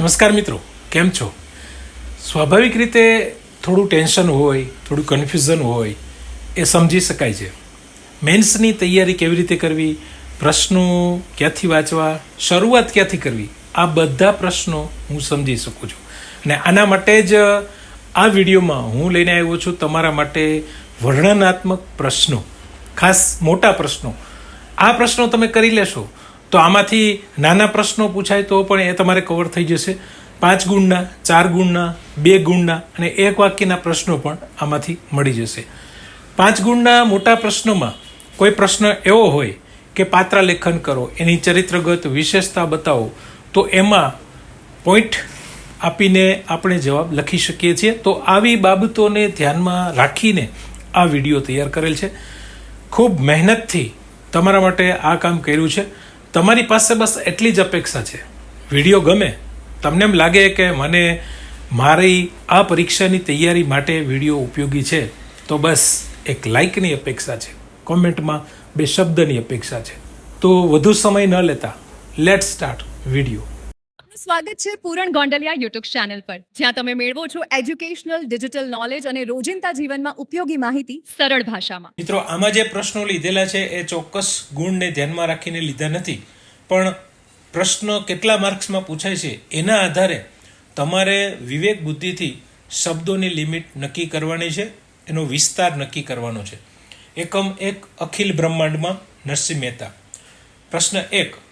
નમસ્કાર મિત્રો, કેમ છો? સ્વાભાવિક રીતે થોડું ટેન્શન હોય, થોડું કન્ફ્યુઝન હોય એ સમજી શકાય છે. મેન્સની તૈયારી કેવી રીતે કરવી, પ્રશ્નો ક્યાંથી વાંચવા, શરૂઆત ક્યાંથી કરવી, આ બધા પ્રશ્નો હું સમજી શકું છું. અને આના માટે જ આ વિડીયોમાં હું લઈને આવ્યો છું તમારા માટે વર્ણનાત્મક પ્રશ્નો, ખાસ મોટા પ્રશ્નો. આ પ્રશ્નો તમે કરી લેશો તો આમાંથી નાના પ્રશ્નો પૂછાય તો પણ એ તમારે કવર થઈ જશે. 5 ગુણના, 4 ગુણના, 2 ગુણના અને 1 વાક્યના પ્રશ્નો પણ આમાંથી મળી જશે. 5 ગુણના મોટા પ્રશ્નોમાં કોઈ પ્રશ્ન એવો હોય કે પાત્ર લેખન કરો, એની ચરિત્રગત વિશેષતા બતાવો, તો એમાં પોઈન્ટ આપીને આપણે જવાબ લખી શકીએ છીએ. તો આવી બાબતોને ધ્યાનમાં રાખીને આ વિડીયો તૈયાર કરેલ છે. ખૂબ મહેનતથી તમારા માટે આ કામ કર્યું છે. તમારી પાસે બસ એટલી જ અપેક્ષા છે, વિડીયો ગમે, તમને એમ લાગે કે મને મારી આ પરીક્ષાની તૈયારી માટે વિડીયો ઉપયોગી છે, તો બસ એક લાઇકની અપેક્ષા છે, કોમેન્ટમાં 2 શબ્દની અપેક્ષા છે. તો વધુ સમય ન લેતા લેટ સ્ટાર્ટ વિડીયો. સ્વાગત છે પૂરણ ગોંડલિયા યુટ્યુબ ચેનલ પર, જ્યાં તમે મેળવો છો એજ્યુકેશનલ ડિજિટલ નોલેજ અને રોજિંદા જીવનમાં ઉપયોગી માહિતી સરળ ભાષામાં. મિત્રો, આમાં જે પ્રશ્નો લીધેલા છે એ ચોક્કસ ગુણને ધ્યાનમાં રાખીને લીધા નથી, પણ પ્રશ્ન કેટલા માર્ક્સમાં પૂછાય છે એના આધારે તમારે વિવેક બુદ્ધિથી શબ્દોની લિમિટ નક્કી કરવાની છે, એનો વિસ્તાર નક્કી કરવાનો છે. એકમ 1, અખિલ બ્રહ્માંડમાં નરસિંહ મહેતા. પ્રશ્ન 1,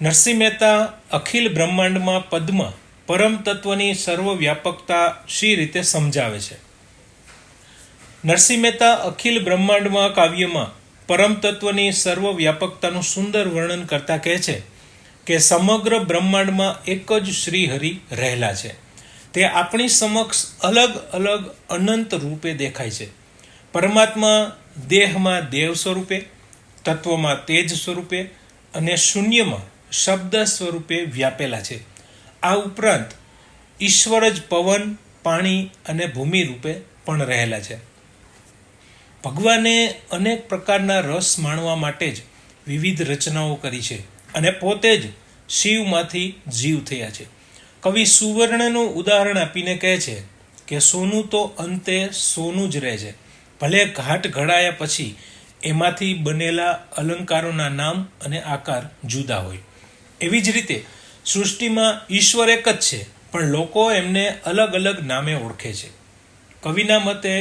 નરસિંહ મહેતા અખિલ બ્રહ્માંડમાં પદમાં પરમ તત્વની સર્વવ્યાપકતા શી રીતે સમજાવે છે? નરસિંહ મહેતા અખિલ બ્રહ્માંડમાં કાવ્યમાં પરમ તત્વની સર્વવ્યાપકતાનું સુંદર વર્ણન કરતા કહે છે કે સમગ્ર બ્રહ્માંડમાં એક જ શ્રી હરિ રહેલા છે. તે આપણી સમક્ષ અલગ અલગ અનંત રૂપે દેખાય છે. પરમાત્મા દેહમાં દેવ સ્વરૂપે, તત્વમાં તેજ સ્વરૂપે અને શૂન્યમાં શબ્દ સ્વરૂપે વ્યાપેલા છે. આ ઉપરાંત ઈશ્વર જ પવન, પાણી અને ભૂમિ રૂપે પણ રહેલા છે. ભગવાને અનેક પ્રકારના રસ માણવા માટે જ વિવિધ રચનાઓ કરી છે અને પોતે જ શિવમાંથી જીવ થયા છે. કવિ સુવર્ણનું ઉદાહરણ આપીને કહે છે કે સોનું તો અંતે સોનું જ રહે છે, ભલે ઘાટ ઘડાયા પછી એમાંથી બનેલા અલંકારોના નામ અને આકાર જુદા હોય. એવી જ રીતે સૃષ્ટિમાં ઈશ્વર એક જ છે, પણ લોકો એમને અલગ અલગ નામે ઓળખે છે. કવિના મતે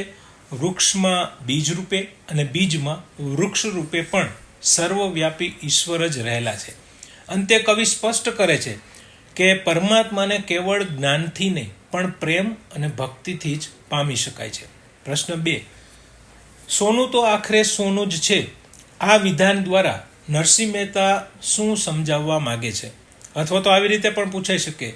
વૃક્ષમાં બીજ રૂપે અને બીજમાં વૃક્ષ રૂપે પણ સર્વવ્યાપી ઈશ્વર જ રહેલા છે. અંતે કવિ સ્પષ્ટ કરે છે કે પરમાત્માને કેવળ જ્ઞાનથી નહીં પણ પ્રેમ અને ભક્તિથી જ પામી શકાય છે. પ્રશ્ન 2, સોનું તો આખરે સોનું જ છે. આ વિધાન દ્વારા નરસિંહ મહેતા શું સમજાવવા માગે છે? અથવા તો આવી રીતે પણ પૂછાઈ શકે,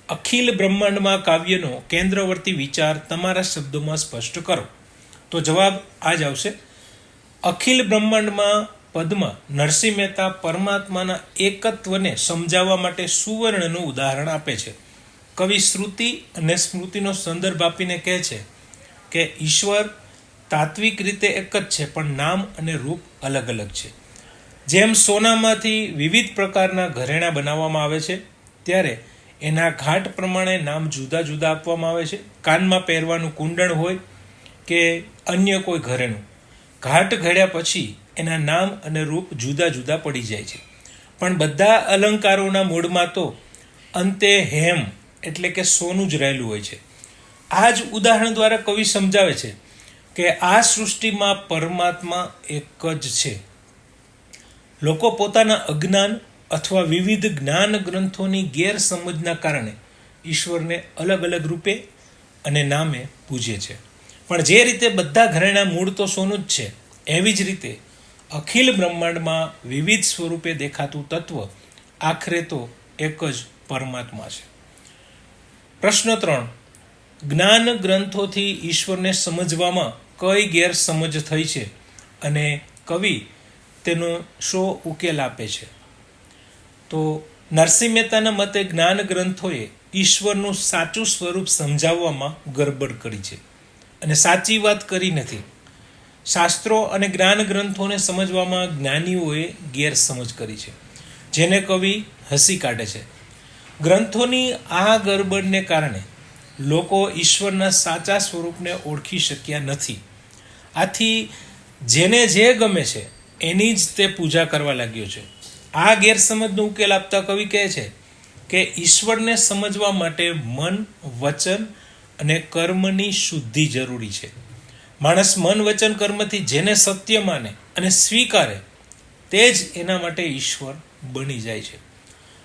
અખિલ બ્રહ્માંડમાં કાવ્યનો કેન્દ્રવર્તી વિચાર તમારા શબ્દોમાં સ્પષ્ટ કરો. તો જવાબ આ જ આવશે. અખિલ બ્રહ્માંડમાં પદમાં નરસિંહ મહેતા પરમાત્માના એકત્વને સમજાવવા માટે સુવર્ણનું ઉદાહરણ આપે છે. કવિ શ્રુતિ અને સ્મૃતિનો સંદર્ભ આપીને કહે છે કે ઈશ્વર તાત્વિક રીતે એક જ છે, પણ નામ અને રૂપ અલગ અલગ છે. જેમ સોનામાંથી વિવિધ પ્રકારના ઘરેણાં બનાવવામાં આવે છે, ત્યારે એના ઘાટ પ્રમાણે નામ જુદા જુદા આપવામાં આવે છે. કાનમાં પહેરવાનું કુંડળ હોય કે અન્ય કોઈ ઘરેણું, ઘાટ ઘડ્યા પછી એના નામ અને રૂપ જુદા જુદા પડી જાય છે. પણ બધા અલંકારોના મૂળમાં તો અંતે હેમ એટલે કે સોનું જ રહેલું હોય છે. આ જ ઉદાહરણ દ્વારા કવિ સમજાવે છે કે આ સૃષ્ટિમાં પરમાત્મા એક જ છે. લોકો પોતાના અજ્ઞાન અથવા વિવિધ જ્ઞાન ગ્રંથોની ગેરસમજના કારણે ઈશ્વરને અલગ અલગ રૂપે અને નામે પૂજે છે. પણ જે રીતે બધા ઘરેણા મૂળ તો સોનું જ છે, એવી જ રીતે અખિલ બ્રહ્માંડમાં વિવિધ સ્વરૂપે દેખાતું તત્વ આખરે તો એક જ પરમાત્મા છે. પ્રશ્ન 3, જ્ઞાન ગ્રંથોથી ઈશ્વરને સમજવામાં કઈ ગેરસમજ થઈ છે અને કવિ તેનો શો ઉકેલ આપે છે? તો નરસિંહ મહેતાના મતે જ્ઞાન ગ્રંથોએ ઈશ્વરનું સાચું સ્વરૂપ સમજાવવામાં ગરબડ કરી છે અને સાચી વાત કરી નથી. શાસ્ત્રો અને જ્ઞાન ગ્રંથોને સમજવામાં જ્ઞાનીઓએ ગેરસમજ કરી છે, જેને કવિ હસી કાઢે છે. ગ્રંથોની આ ગરબડને કારણે લોકો ઈશ્વરના સાચા સ્વરૂપને ઓળખી શક્યા નથી. આથી જેને જે ગમે છે એની જ તે પૂજા કરવા લાગ્યો છે. આ ગેરસમજનો ઉકેલ આપતા કવિ કહે છે કે ઈશ્વરને સમજવા માટે મન, વચન અને કર્મની શુદ્ધિ જરૂરી છે. માણસ મન, વચન, કર્મથી જેને સત્ય માને અને સ્વીકારે તે જ એના માટે ઈશ્વર બની જાય છે.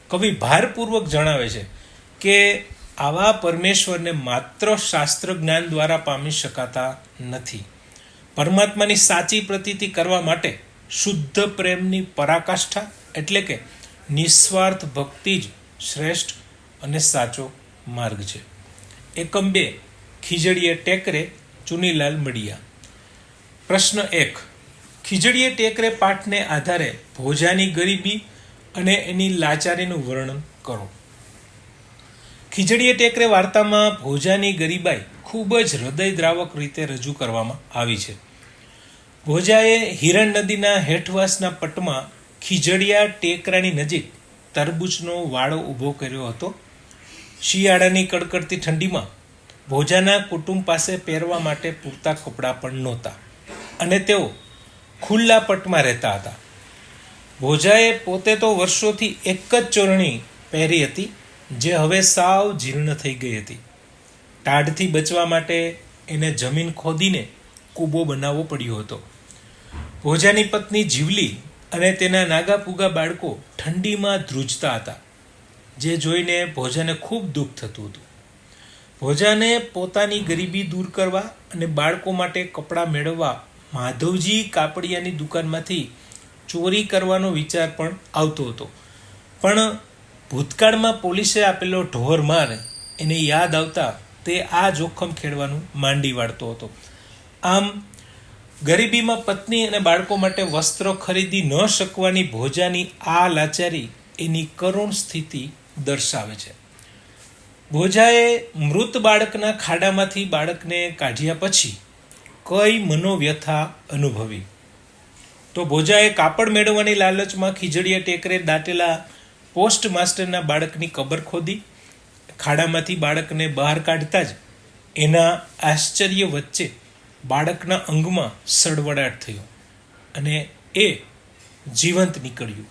કવિ ભારપૂર્વક જણાવે છે કે આવા પરમેશ્વરને માત્ર શાસ્ત્ર જ્ઞાન દ્વારા પામી શકાતા નથી. પરમાત્માની સાચી પ્રતીતિ કરવા માટે શુદ્ધ પ્રેમની પરાકાષ્ઠા એટલે કે નિસ્વાર્થ ભક્તિ જ શ્રેષ્ઠ અને સાચો માર્ગ છે. એકમ 2 ખીજડીએ ટેકરે ચુનીલાલ મડિયા. પ્રશ્ન 1. ખીજડીએ ટેકરે પાઠને આધારે ભોજાની ગરીબી અને એની લાચારીનું વર્ણન કરો. ખીજડીએ ટેકરે વાર્તામાં ભોજાની ગરીબાઈ ખૂબ જ હૃદયદ્રાવક રીતે રજૂ કરવામાં આવી છે. ભોજાએ હિરણ નદીના હેઠવાસના પટમાં ખીજડીયા ટેકરાની નજીક તરબૂચનો વાડો ઊભો કર્યો હતો. શિયાળાની કડકડતી ઠંડીમાં ભોજાના કુટુંબ પાસે પહેરવા માટે પૂરતા કપડાં પણ નહોતા અને તેઓ ખુલ્લા પટમાં રહેતા હતા. ભોજાએ પોતે તો વર્ષોથી એક જ ચોરણી પહેરી હતી જે હવે સાવ જીર્ણ થઈ ગઈ હતી. ટાઢથી બચવા માટે એને જમીન ખોદીને કૂબો બનાવવો પડ્યો હતો. ભોજાની પત્ની જીવલી અને તેના નાગાપૂગા બાળકો ઠંડીમાં ધ્રુજતા હતા, જે જોઈને ભોજાને ખૂબ દુઃખ થતું હતું. ભોજાને પોતાની ગરીબી દૂર કરવા અને બાળકો માટે કપડાં મેળવવા માધવજી કાપડિયાની દુકાનમાંથી ચોરી કરવાનો વિચાર પણ આવતો હતો. પણ ભૂતકાળમાં પોલીસે આપેલો ઢોર માર એને યાદ આવતા તે આ જોખમ ખેડવાનું માંડી વાળતો હતો. આમ ગરીબીમાં પત્ની અને બાળકો માટે વસ્ત્ર ખરીદી ન શકવાની ભોજાની આ લાચારી એની કરુણ સ્થિતિ દર્શાવે છે. ભોજાએ મૃત બાળકના ખાડામાંથી બાળકને કાઢ્યા પછી કઈ મનોવ્યથા અનુભવી તો ભોજાએ કાપડ મેળવવાની લાલચમાં ખીજડીયા ટેકરે દાટેલા પોસ્ટ માસ્ટરના બાળકની કબર ખોદી. ખાડામાંથી બાળકને બહાર કાઢતા જ એના આશ્ચર્ય વચ્ચે બાળકના અંગમાં સડવડાટ થયો અને એ જીવંત નીકળ્યું.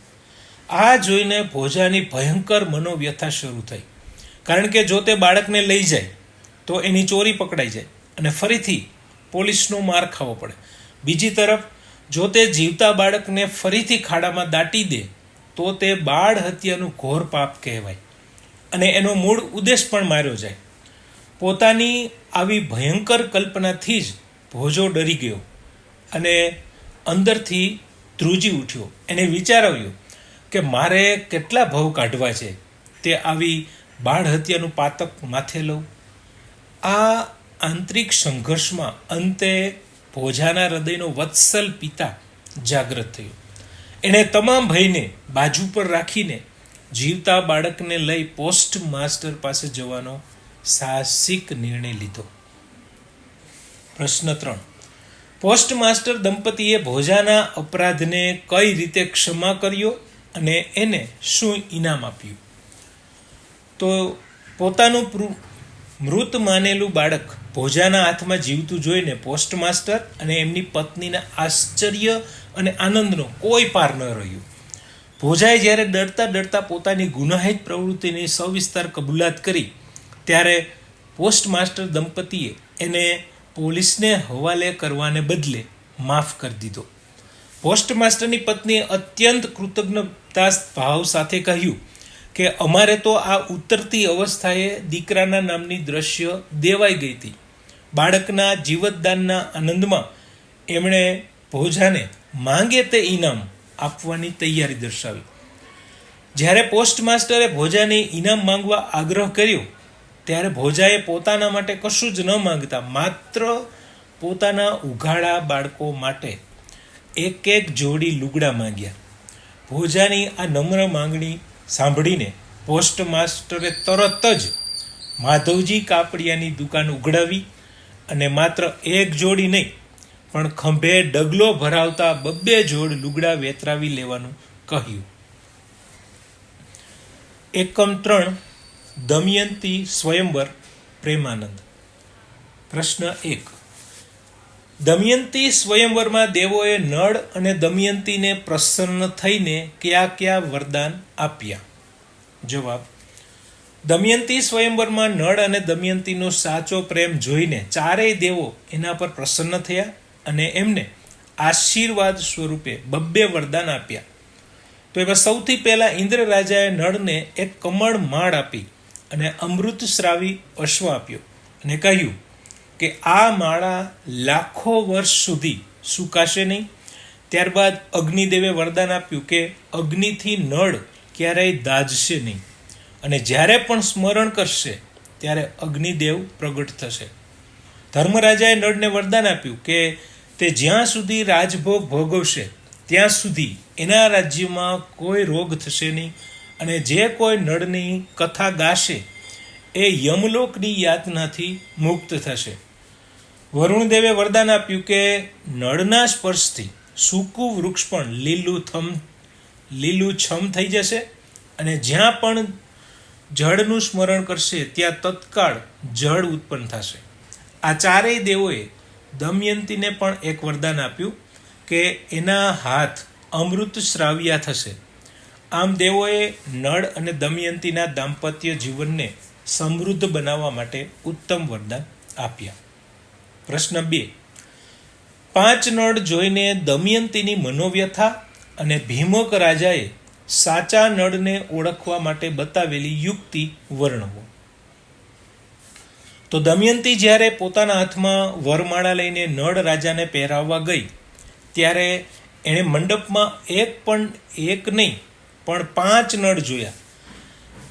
આ જોઈને ભોજાની ભયંકર મનોવ્યથા શરૂ થઈ, કારણ કે જો તે બાળકને લઈ જાય તો એની ચોરી પકડાઈ જાય અને ફરીથી પોલીસનો માર ખાવો પડે. બીજી તરફ જો તે જીવતા બાળકને ફરીથી ખાડામાં દાટી દે તો તે બાળ હત્યાનું ઘોર પાપ કહેવાય અને એનો મૂળ ઉદ્દેશ પણ માર્યો જાય. પોતાની આવી ભયંકર કલ્પનાથી જ ભોજો ડરી ગયો અને અંદરથી ધ્રુજી ઉઠ્યો. એને વિચાર આવ્યો કે મારે કેટલા ભવ કાઢવા છે તે આવી બાળ હત્યાનું પાતક માથે લઉં. આ આંતરિક સંઘર્ષમાં અંતે ભોજાના હૃદયનો વત્સલ પિતા જાગૃત થયો. એણે તમામ ભયને બાજુ પર રાખીને જીવતા બાળકને લઈ પોસ્ટ માસ્ટર પાસે જવાનો સાહસિક નિર્ણય લીધો. પ્રશ્ન 3. પોસ્ટ માસ્ટર દંપતીએ ભોજાના અપરાધને કઈ રીતે ક્ષમા કર્યો અને એને શું ઇનામ આપ્યું? તો પોતાનું મૃત માનેલું બાળક ભોજાના હાથમાં જીવતું જોઈને પોસ્ટ માસ્ટર અને એમની પત્નીના આશ્ચર્ય અને આનંદનો કોઈ પાર ન રહ્યો. ભોજાએ જ્યારે ડરતા ડરતા પોતાની ગુનાહિત પ્રવૃત્તિની સવિસ્તાર કબૂલાત કરી ત્યારે પોસ્ટ માસ્ટર દંપતીએ એને પોલીસને હવાલે કરવાને બદલે માફ કરી દીધો. પોસ્ટ માસ્ટરની પત્નીએ અત્યંત કૃતજ્ઞતા ભાવ સાથે કહ્યું કે અમારે તો આ ઉતરતી અવસ્થાએ દીકરાના નામની દ્રશ્ય દેવાઈ ગઈ હતી. બાળકના જીવતદાનના આનંદમાં એમણે ભોજાને માંગે તે ઇનામ આપવાની તૈયારી દર્શાવી. જ્યારે પોસ્ટ માસ્ટરે ભોજાને ઇનામ માંગવા આગ્રહ કર્યો ત્યારે ભોજાએ પોતાના માટે કશું જ ન માંગતા માત્ર પોતાના ઉઘાડા બાળકો માટે એક એક જોડી લુગડા માંગ્યા. ભોજાની આ નમ્ર માંગણી સાંભળીને પોસ્ટ માસ્ટરે તરત જ માધવજી કાપડિયાની દુકાન ઉઘડાવી અને માત્ર એક જોડી નહીં પણ ખંભે ડગલો ભરાવતા 2 જોડ લુગડા વેતરાવી લેવાનું કહ્યું. એકમ 3 દમયંતી સ્વયંવર પ્રેમાનંદ. પ્રશ્ન 1. દમયંતી સ્વયંવરમાં દેવોએ નળ અને દમયંતીને પ્રસન્ન થઈને કયા કયા વરદાન આપ્યા? જવાબ. દમયંતી સ્વયંવરમાં નળ અને દમયંતીનો સાચો પ્રેમ જોઈને ચારેય દેવો એના પર પ્રસન્ન થયા અને એમને આશીર્વાદ સ્વરૂપે 2 વરદાન આપ્યા. તો એમાં સૌથી પહેલા ઇન્દ્ર રાજાએ નળને એક કમળ માળ આપી અને અમૃતસ્રાવી અશ્વ આપ્યો અને કહ્યું કે આ માળા લાખો વર્ષ સુધી સુકાશે નહીં. ત્યારબાદ અગ્નિદેવે વરદાન આપ્યું કે અગ્નિથી નળ ક્યારેય દાઝશે નહીં અને જ્યારે પણ સ્મરણ કરશે ત્યારે અગ્નિદેવ પ્રગટ થશે. ધર્મરાજાએ નળને વરદાન આપ્યું કે તે જ્યાં સુધી રાજભોગ ભોગવશે ત્યાં સુધી એના રાજ્યમાં કોઈ રોગ થશે નહીં અને જે કોઈ નળની કથા ગાશે એ યમલોકની યાતનાથી મુક્ત થશે. વરુણદેવે વરદાન આપ્યું કે નળના સ્પર્શથી સૂકું વૃક્ષ પણ લીલુંછમ થઈ જશે અને જ્યાં પણ જળનું સ્મરણ કરશે ત્યાં તત્કાળ જળ ઉત્પન્ન થશે. આ ચારેય દેવોએ દમયંતીને પણ એક વરદાન આપ્યું કે એના હાથ અમૃત શ્રાવ્યા થશે. આમ દેવોએ નળ અને દમયંતીના દાંપત્ય જીવનને સમૃદ્ધ બનાવવા માટે ઉત્તમ વરદાન આપ્યા. પ્રશ્ન 2. 5 નળ જોઈને દમયંતીની મનોવ્યથા અને ભીમક રાજાએ સાચા નળને ઓળખવા માટે બતાવેલી યુક્તિ વર્ણવો. તો દમયંતી જ્યારે પોતાના હાથમાં વરમાળા લઈને નળ રાજાને પહેરાવવા ગઈ ત્યારે એણે મંડપમાં એક નહીં પણ 5 નળ જોયા.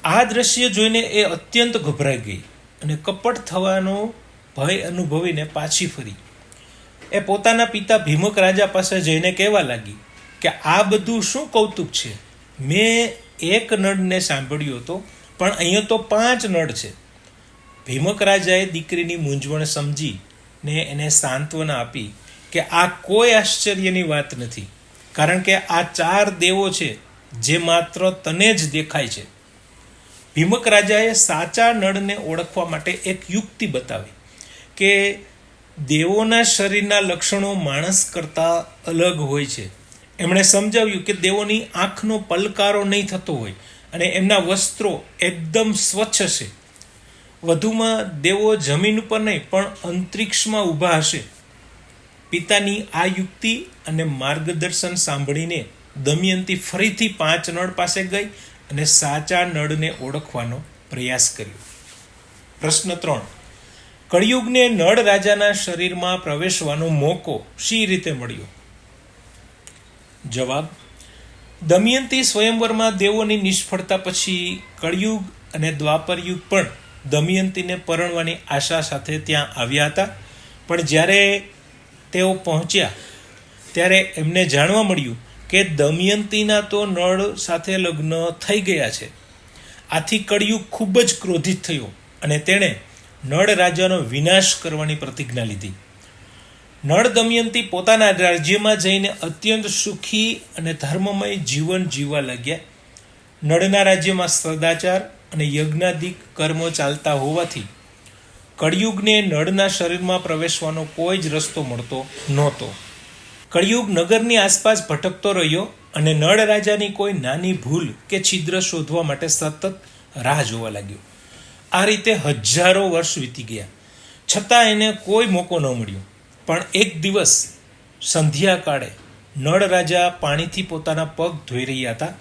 આ દ્રશ્ય જોઈને એ અત્યંત ગભરાઈ ગઈ અને કપટ થવાનો ભય અનુભવીને પાછી ફરી. એ પોતાના પિતા ભીમક રાજા પાસે જઈને કહેવા લાગી કે આ બધું શું કૌતુક છે? મેં એક નળને સાંભળ્યો હતો પણ અહીંયા તો 5 નળ છે. ભીમક રાજાએ દીકરીની મૂંઝવણ સમજીને એને સાંત્વના આપી કે આ કોઈ આશ્ચર્યની વાત નથી, કારણ કે આ 4 દેવો છે જે માત્ર તને જ દેખાય છે. ભીમક રાજાએ સાચા નળને ઓળખવા માટે એક યુક્તિ બતાવી કે દેવોના શરીરના લક્ષણો માણસ કરતાં અલગ હોય છે. એમણે સમજાવ્યું કે દેવોની આંખનો પલકારો નહીં થતો હોય અને એમના વસ્ત્રો એકદમ સ્વચ્છ હશે. વધુમાં દેવો જમીન ઉપર નહીં પણ અંતરિક્ષમાં ઊભા હશે. પિતાની આ યુક્તિ અને માર્ગદર્શન સાંભળીને દમયંતી ફરીથી 5 નળ પાસે ગઈ અને સાચા નળને ઓળખવાનો પ્રયાસ કર્યો. પ્રશ્ન 3. કળિયુગને નળ રાજાના શરીરમાં પ્રવેશવાનો મોકો શી રીતે મળ્યો? જવાબ. દમયંતી સ્વયંવરમાં દેવોની નિષ્ફળતા પછી કળિયુગ અને દ્વાપરયુગ પણ દમયંતીને પરણવાની આશા સાથે ત્યાં આવ્યા હતા. પણ જ્યારે તેઓ પહોંચ્યા ત્યારે એમને જાણવા મળ્યું કે દમયંતીના તો નળ સાથે લગ્ન થઈ ગયા છે. આથી કળિયુગ ખૂબ જ ક્રોધિત થયો અને તેણે નળ રાજાનો વિનાશ કરવાની પ્રતિજ્ઞા લીધી. નળ દમયંતી પોતાના રાજ્યમાં જઈને અત્યંત સુખી અને ધર્મમય જીવન જીવવા લાગ્યા. નળના રાજ્યમાં સદાચાર અને યજ્ઞાદિક કર્મો ચાલતા હોવાથી કળિયુગને નળના શરીરમાં પ્રવેશવાનો કોઈ જ રસ્તો મળતો નહોતો. કળિયુગ નગરની આસપાસ ભટકતો રહ્યો અને નળ રાજાની કોઈ નાની ભૂલ કે છિદ્ર શોધવા માટે સતત રાહ જોવા લાગ્યો. આ રીતે હજારો વર્ષ વીતી ગયા છતાં એને કોઈ મોકો ન મળ્યો. પણ એક દિવસ સંધ્યાકાળે નળ રાજા પાણીથી પોતાના પગ ધોઈ રહ્યા હતા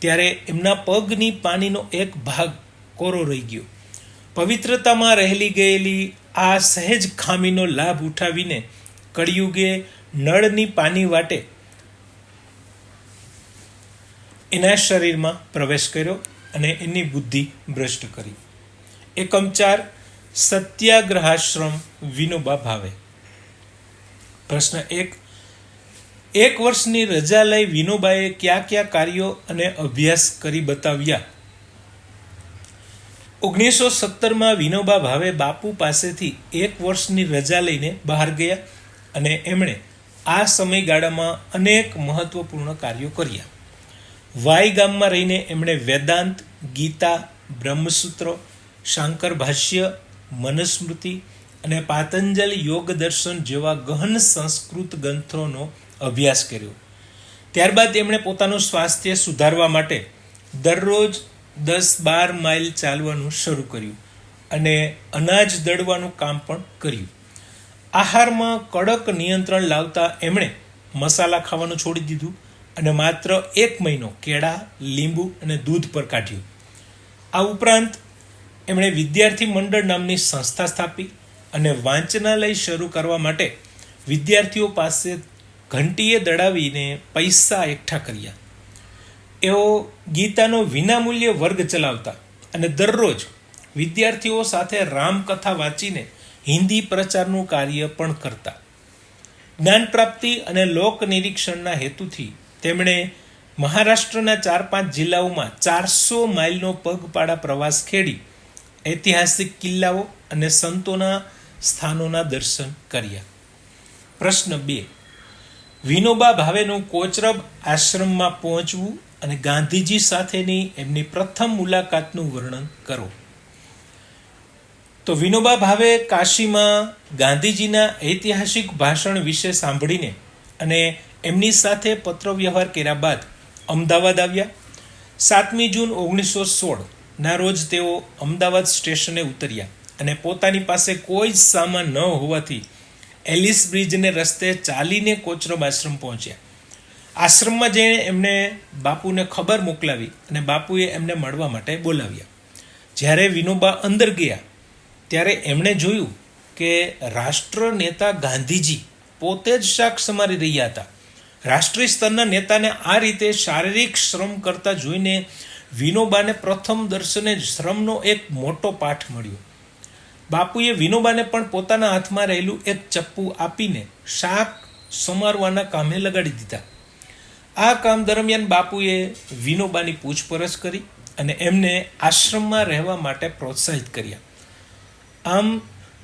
ત્યારે એમના પગની પાણીનો એક ભાગ કોરો રહી ગયો. પવિત્રતામાં રહેલી ગયેલી આ સહેજ ખામીનો લાભ ઉઠાવીને કળિયુગે નળની પાની વાટે એના શરીરમાં પ્રવેશ કર્યો અને એની બુદ્ધિ ભ્રષ્ટ કરી. એકમ 4. સત્યાગ્રહાશ્રમ વિનોબા ભાવે. પ્રશ્ન 1. 1 વર્ષની રજા લઈ વિનોબાએ કયા કયા કાર્યો અને અભ્યાસ કરી બતાવ્યા? 1917માં વિનોબા ભાવે બાપુ પાસેથી 1 વર્ષની રજા લઈને બહાર ગયા અને એમણે આ સમયગાળામાં અનેક મહત્વપૂર્ણ કાર્યો કર્યા. વાઈ ગામમાં રહીને એમણે વેદાંત, ગીતા બ્રહ્મસૂત્ર, શાંકર ભાષ્ય, મનુસ્મૃતિ અને પાતંજલ યોગ દર્શન જેવા ગહન સંસ્કૃત ગ્રંથોનો અભ્યાસ કર્યો. ત્યારબાદ એમણે પોતાનું સ્વાસ્થ્ય સુધારવા માટે દરરોજ 10-12 માઇલ ચાલવાનું શરૂ કર્યું અને અનાજ દળવાનું કામ પણ કર્યું. આહારમાં કડક નિયંત્રણ લાવતા એમણે મસાલા ખાવાનું છોડી દીધું અને માત્ર 1 મહિનો કેળા, લીંબુ અને દૂધ પર કાઢ્યું. આ ઉપરાંત એમણે વિદ્યાર્થી મંડળ નામની સંસ્થા સ્થાપી અને વાંચનાલય શરૂ કરવા માટે વિદ્યાર્થીઓ પાસે ઘંટીએ દડાવીને પૈસા એકઠા કર્યા. એઓ ગીતાનો વિનામૂલ્ય વર્ગ ચલાવતા અને દરરોજ વિદ્યાર્થીઓ સાથે રામકથા વાંચીને હિન્દી પ્રચારનું કાર્ય પણ કરતા. જ્ઞાન પ્રાપ્તિ અને લોક નિરીક્ષણના હેતુથી તેમણે મહારાષ્ટ્રના 4-5 જિલ્લાઓમાં 400 માઇલનો પગપાળા પ્રવાસ ખેડી ઐતિહાસિક કિલ્લાઓ અને સંતોના સ્થાનોના દર્શન કર્યા. પ્રશ્ન 2. વિનોબા ભાવેનું કોચરબ આશ્રમમાં પહોંચવું અને ગાંધીજી સાથેની એમની પ્રથમ મુલાકાતનું વર્ણન કરો. તો વિનોબા ભાવે કાશીમાં ગાંધીજીના ઐતિહાસિક ભાષણ વિશે સાંભળીને અને એમની સાથે પત્રવ્યવહાર કર્યા બાદ અમદાવાદ આવ્યા. 7મી જૂન 1916ના રોજ તેઓ અમદાવાદ સ્ટેશને ઉતર્યા અને પોતાની પાસે કોઈ જ સામાન ન હોવાથી એલિસ બ્રિજને રસ્તે ચાલીને કોચરબ આશ્રમ પહોંચ્યા. આશ્રમમાં જઈને એમણે બાપુને ખબર મોકલાવી અને બાપુએ એમને મળવા માટે બોલાવ્યા. જ્યારે વિનોબા અંદર ગયા ત્યારે એમણે જોયું કે રાષ્ટ્ર નેતા ગાંધીજી પોતે જ શાક સમારી રહ્યા હતા. રાષ્ટ્રીય સ્તરના નેતાને આ રીતે શારીરિક શ્રમ કરતા જોઈને વિનોબાને પ્રથમ દર્શને જ શ્રમનો એક મોટો પાઠ મળ્યો. બાપુએ વિનોબાને પણ પોતાના હાથમાં રહેલું એક ચપ્પુ આપીને શાક સમારવાના કામે લગાડી દીધા. આ કામ દરમિયાન બાપુએ વિનોબાની પૂછપરછ કરી અને એમને આશ્રમમાં રહેવા માટે પ્રોત્સાહિત કર્યા. આમ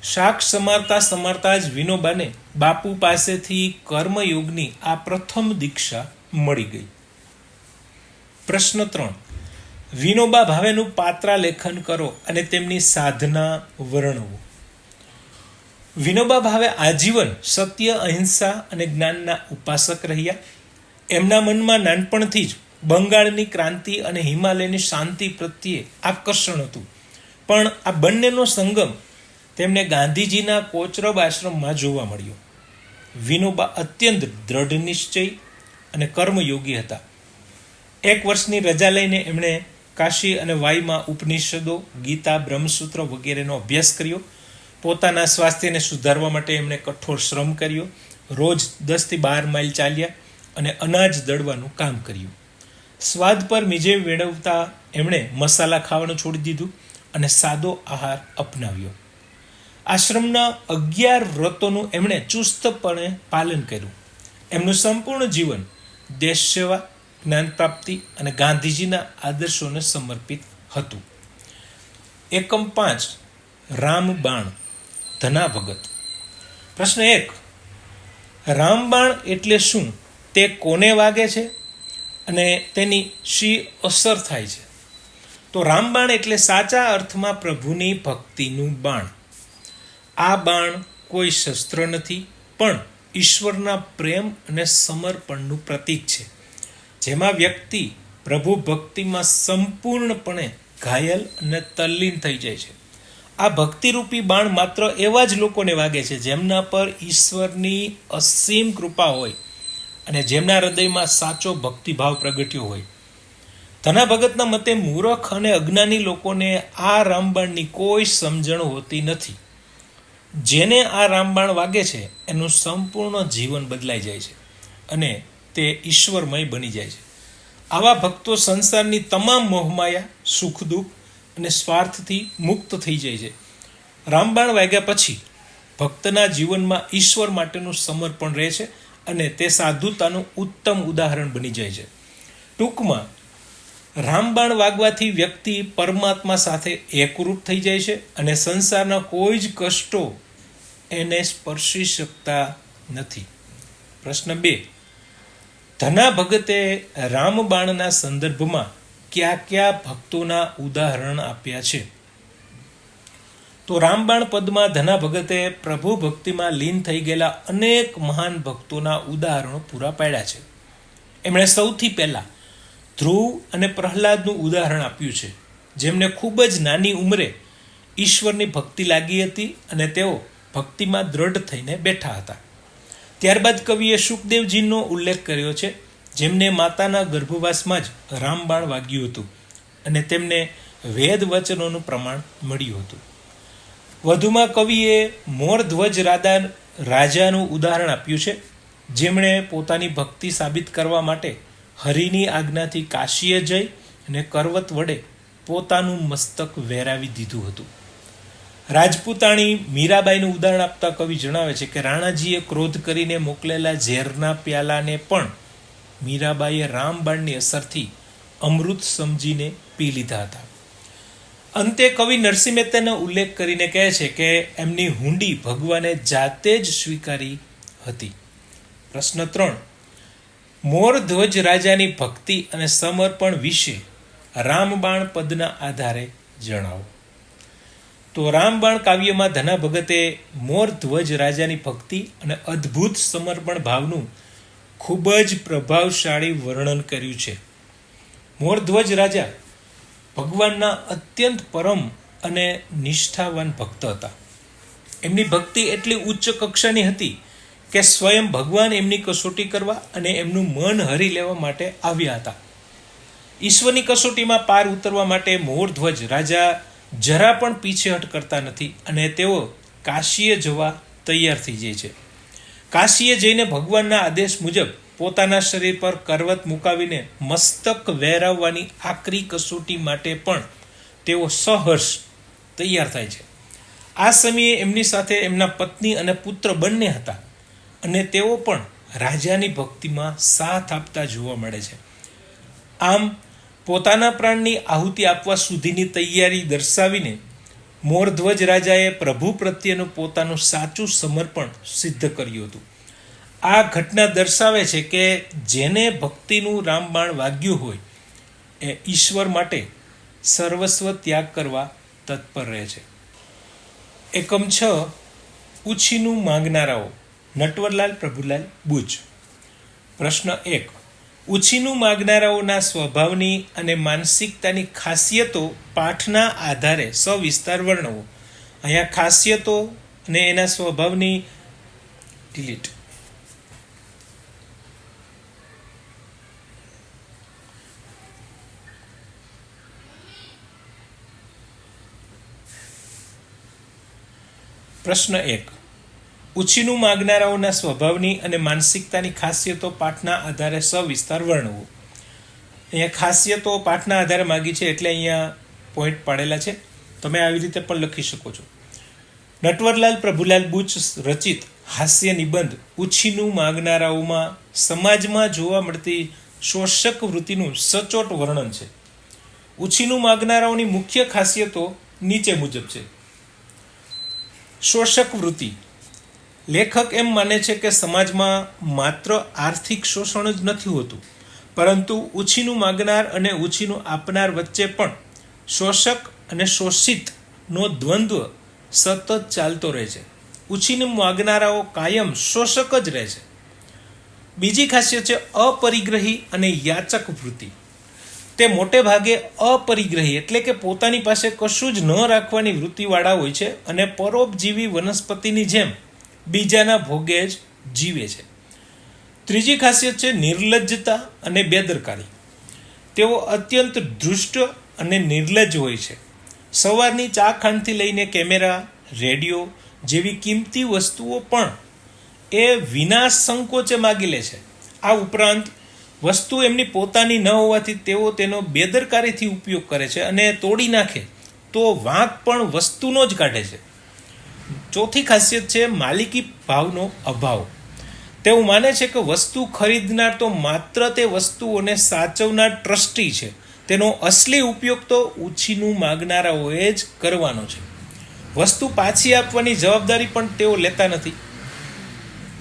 શાક સમારતા જ વિનોબાને બાપુ પાસેથી કર્મયોગની આ પ્રથમ દીક્ષા મળી ગઈ. પ્રશ્ન 3. વિનોબા ભાવેનું પાત્રાલેખન કરો અને તેમની સાધના વર્ણવો. વિનોબા ભાવે આજીવન સત્ય, અહિંસા અને જ્ઞાનના ઉપાસક રહ્યા. એમના મનમાં નાનપણથી જ બંગાળની ક્રાંતિ અને હિમાલયની શાંતિ પ્રત્યે આકર્ષણ હતું. પણ આ બંનેનો સંગમ તેમને ગાંધીજીના કોચરબ આશ્રમમાં જોવા મળ્યો. વિનોબા અત્યંત દ્રઢ નિશ્ચય અને કર્મયોગી હતા. 1 વર્ષની રજા લઈને એમણે કાશી અને વાઈમાં ઉપનિષદો, ગીતા, બ્રહ્મસૂત્ર વગેરેનો અભ્યાસ કર્યો. પોતાના સ્વાસ્થ્યને સુધારવા માટે એમણે કઠોર શ્રમ કર્યો. રોજ 10-12 માઇલ ચાલ્યા અને અનાજ દળવાનું કામ કર્યું. સ્વાદ પર વિજય મેળવતા એમણે મસાલા ખાવાનું છોડી દીધું અને સાદો આહાર અપનાવ્યો. આશ્રમના 11 વ્રતોનું એમણે ચુસ્તપણે પાલન કર્યું. એમનું સંપૂર્ણ જીવન દેશ સેવા, જ્ઞાન પ્રાપ્તિ અને ગાંધીજીના આદર્શોને સમર્પિત હતું. એકમ 5. રામબાણ, ધના ભગત. પ્રશ્ન 1. રામબાણ એટલે શું? તે કોને વાગે છે અને તેની શી અસર થાય છે? તો રામબાણ એટલે સાચા અર્થમાં પ્રભુની ભક્તિનું બાણ. આ બાણ કોઈ શસ્ત્ર નથી, પણ ઈશ્વરના પ્રેમ અને સમર્પણનું પ્રતીક છે, જેમાં વ્યક્તિ પ્રભુ ભક્તિમાં સંપૂર્ણપણે ઘાયલ અને તલ્લીન થઈ જાય છે. આ ભક્તિરૂપી બાણ માત્ર એવા જ લોકોને વાગે છે જેમના પર ઈશ્વરની અસીમ કૃપા હોય અને જેમના હૃદયમાં સાચો ભક્તિભાવ પ્રગટ્યો હોય. ધના ભગતના મતે મૂર્ખ અને અજ્ઞાની લોકોને આ રામબાણની કોઈ સમજણ હોતી નથી. જેને આ રામબાણ વાગે છે એનું સંપૂર્ણ જીવન બદલાઈ જાય છે અને તે ઈશ્વરમય બની જાય છે. આવા ભક્તો સંસારની તમામ મોહમાયા, સુખ દુઃખ અને સ્વાર્થથી મુક્ત થઈ જાય છે. રામબાણ વાગ્યા પછી ભક્તના જીવનમાં ઈશ્વર માટેનું સમર્પણ રહે છે અને તે સાધુતાનું ઉત્તમ ઉદાહરણ બની જાય છે. ટૂંકમાં રામબાણ વાગવાથી વ્યક્તિ પરમાત્મા સાથે એકરૂપ થઈ જાય છે અને સંસારના કોઈ જ કષ્ટો એને સ્પર્શી શકતા નથી. પ્રશ્ન 2. ધના ભગતે રામબાણના સંદર્ભમાં કયા કયા ભક્તોના ઉદાહરણ આપ્યા છે. તો રામબાણ પદમાં ધના ભગતે પ્રભુ ભક્તિમાં લીન થઈ ગયેલા અનેક મહાન ભક્તોના ઉદાહરણો પૂરા પાડ્યા છે. એમણે સૌથી પહેલા ધ્રુવ અને પ્રહલાદનું ઉદાહરણ આપ્યું છે, જેમને ખૂબ જ નાની ઉંમરે ઈશ્વરની ભક્તિ લાગી હતી અને તેઓ ભક્તિમાં દ્રઢ થઈને બેઠા હતા. ત્યારબાદ કવિએ શુકદેવજીનો ઉલ્લેખ કર્યો છે, જેમને માતાના ગર્ભવાસમાં જ રામબાણ વાગ્યું હતું અને તેમને વેદ વચનોનું પ્રમાણ મળ્યું હતું. વધુમાં કવિએ મોરધ્વજ રાજાનું ઉદાહરણ આપ્યું છે, જેમણે પોતાની ભક્તિ સાબિત કરવા માટે હરિની આજ્ઞાથી કાશીએ જઈ અને કરવત વડે પોતાનું મસ્તક વેરાવી દીધું હતું. રાજપૂતાણી મીરાબાઈનું ઉદાહરણ આપતા કવિ જણાવે છે કે રાણાજીએ ક્રોધ કરીને મોકલેલા ઝેરના પ્યાલાને પણ મીરાબાઈએ રામબાણની અસરથી અમૃત સમજીને પી લીધા હતા. અંતે કવિ નરસિંહ મહેતાનો ઉલ્લેખ કરીને કહે છે કે એમની હુંડી ભગવાને જાતે જ સ્વીકારી હતી. પ્રશ્ન 3. મોરધ્વજ રાજાની ભક્તિ અને સમર્પણ વિશે રામબાણ પદના આધારે જણાવો. તો રામબાણ કાવ્યમાં ધના ભગતે મોરધ્વજ રાજાની ભક્તિ અને અદ્ભુત સમર્પણ ભાવનું ખૂબ જ પ્રભાવશાળી વર્ણન કર્યું છે. મોરધ્વજ રાજા ભગવાનના અત્યંત પરમ અને નિષ્ઠાવાન ભક્ત હતા. એમની ભક્તિ એટલી ઉચ્ચ કક્ષાની હતી કે સ્વયં ભગવાન એમની કસોટી કરવા અને એમનું મન હરી લેવા માટે આવ્યા હતા. ઈશ્વરની કસોટીમાં પાર ઉતરવા માટે મોરધ્વજ રાજા જરા પણ પીછેહટ કરતા નથી અને તેઓ કાશીએ જવા તૈયાર થઈ જાય છે. કાશીએ જઈને ભગવાનના આદેશ મુજબ પોતાના શરીર પર કરવત મુકાવીને મસ્તક વેરાવવાની આકરી કસોટી માટે પણ તેઓ સહર્ષ તૈયાર થાય છે. આ સમયે એમની સાથે એમના પત્ની અને પુત્ર બંને હતા અને તેઓ પણ રાજાની ભક્તિમાં સાથ આપતા જોવા મળે છે. આમ પોતાના પ્રાણની આહુતિ આપવા સુધીની તૈયારી દર્શાવીને મોરધ્વજ રાજાએ પ્રભુ પ્રત્યેનું પોતાનું સાચું સમર્પણ સિદ્ધ કર્યું હતું. આ ઘટના દર્શાવે છે કે જેને ભક્તિનું રામબાણ વાગ્યું હોય એ ઈશ્વર માટે સર્વસ્વ ત્યાગ કરવા તત્પર રહે છે. એકમ 6. ઉછીનું માંગનારાઓ. નટવરલાલ પ્રભુલાલ બુચ. પ્રશ્ન 1. ઉછીનું માંગનારાઓના સ્વભાવની અને માનસિકતાની ખાસિયતો પાઠના આધારે સવિસ્તાર વર્ણવો. અહીંયા ખાસિયતો અને એના સ્વભાવની ડિલીટ. પ્રશ્ન 1. ઉછીનું માગનારાઓના સ્વભાવની અને માનસિકતાની ખાસિયતો પાઠના આધારે સવિસ્તાર વર્ણવો. અહીંયા ખાસિયતો પાઠના આધારે માગી છે એટલે અહીંયા પોઈન્ટ પાડેલા છે. તમે આવી રીતે પણ લખી શકો છો. નટવરલાલ પ્રભુલાલ બુચ રચિત હાસ્ય નિબંધ ઉછીનું માગનારાઓમાં સમાજમાં જોવા મળતી શોષક વૃત્તિનું સચોટ વર્ણન છે. ઉછીનું માગનારાઓની મુખ્ય ખાસિયતો નીચે મુજબ છે. શોષક વૃત્તિ. લેખક એમ માને છે કે સમાજમાં માત્ર આર્થિક શોષણ જ નથી હોતું, પરંતુ ઉછીનું માગનાર અને ઉછીનું આપનાર વચ્ચે પણ શોષક અને શોષિતનો દ્વંદ્વ સતત ચાલતો રહે છે. ઉછીનું માગનારાઓ કાયમ શોષક જ રહે છે. બીજી ખાસિયત છે અપરિગ્રહી અને યાચક વૃત્તિ. તે મોટે ભાગે અપરિગ્રહી એટલે કે પોતાની પાસે કશું જ ન રાખવાની વૃત્તિવાળા હોય છે અને પરોપજીવી વનસ્પતિની જેમ બીજાના ભોગે જ જીવે છે. ત્રીજી ખાસિયત છે નિર્લજ્જતા અને બેદરકારી. તેઓ અત્યંત દૃષ્ટ અને નિર્લજ્જ હોય છે. સવારની ચા ખાંડથી લઈને કેમેરા, રેડિયો જેવી કિંમતી વસ્તુઓ પણ એ વિના સંકોચે માગી લે છે. આ ઉપરાંત વસ્તુ એમની પોતાની ન હોવાથી તેઓ તેનો બેદરકારીથી ઉપયોગ કરે છે અને તોડી નાખે તો વાંક પણ વસ્તુનો જ કાઢે છે. ચોથી ખાસિયત છે માલિકી ભાવનો અભાવ. તેવું માને છે કે વસ્તુ ખરીદનાર તો માત્ર તે વસ્તુઓને સાચવનાર ટ્રસ્ટી છે, તેનો અસલી ઉપયોગ તો ઉછીનું માગનારાઓએ જ કરવાનો છે. વસ્તુ પાછી આપવાની જવાબદારી પણ તેઓ લેતા નથી.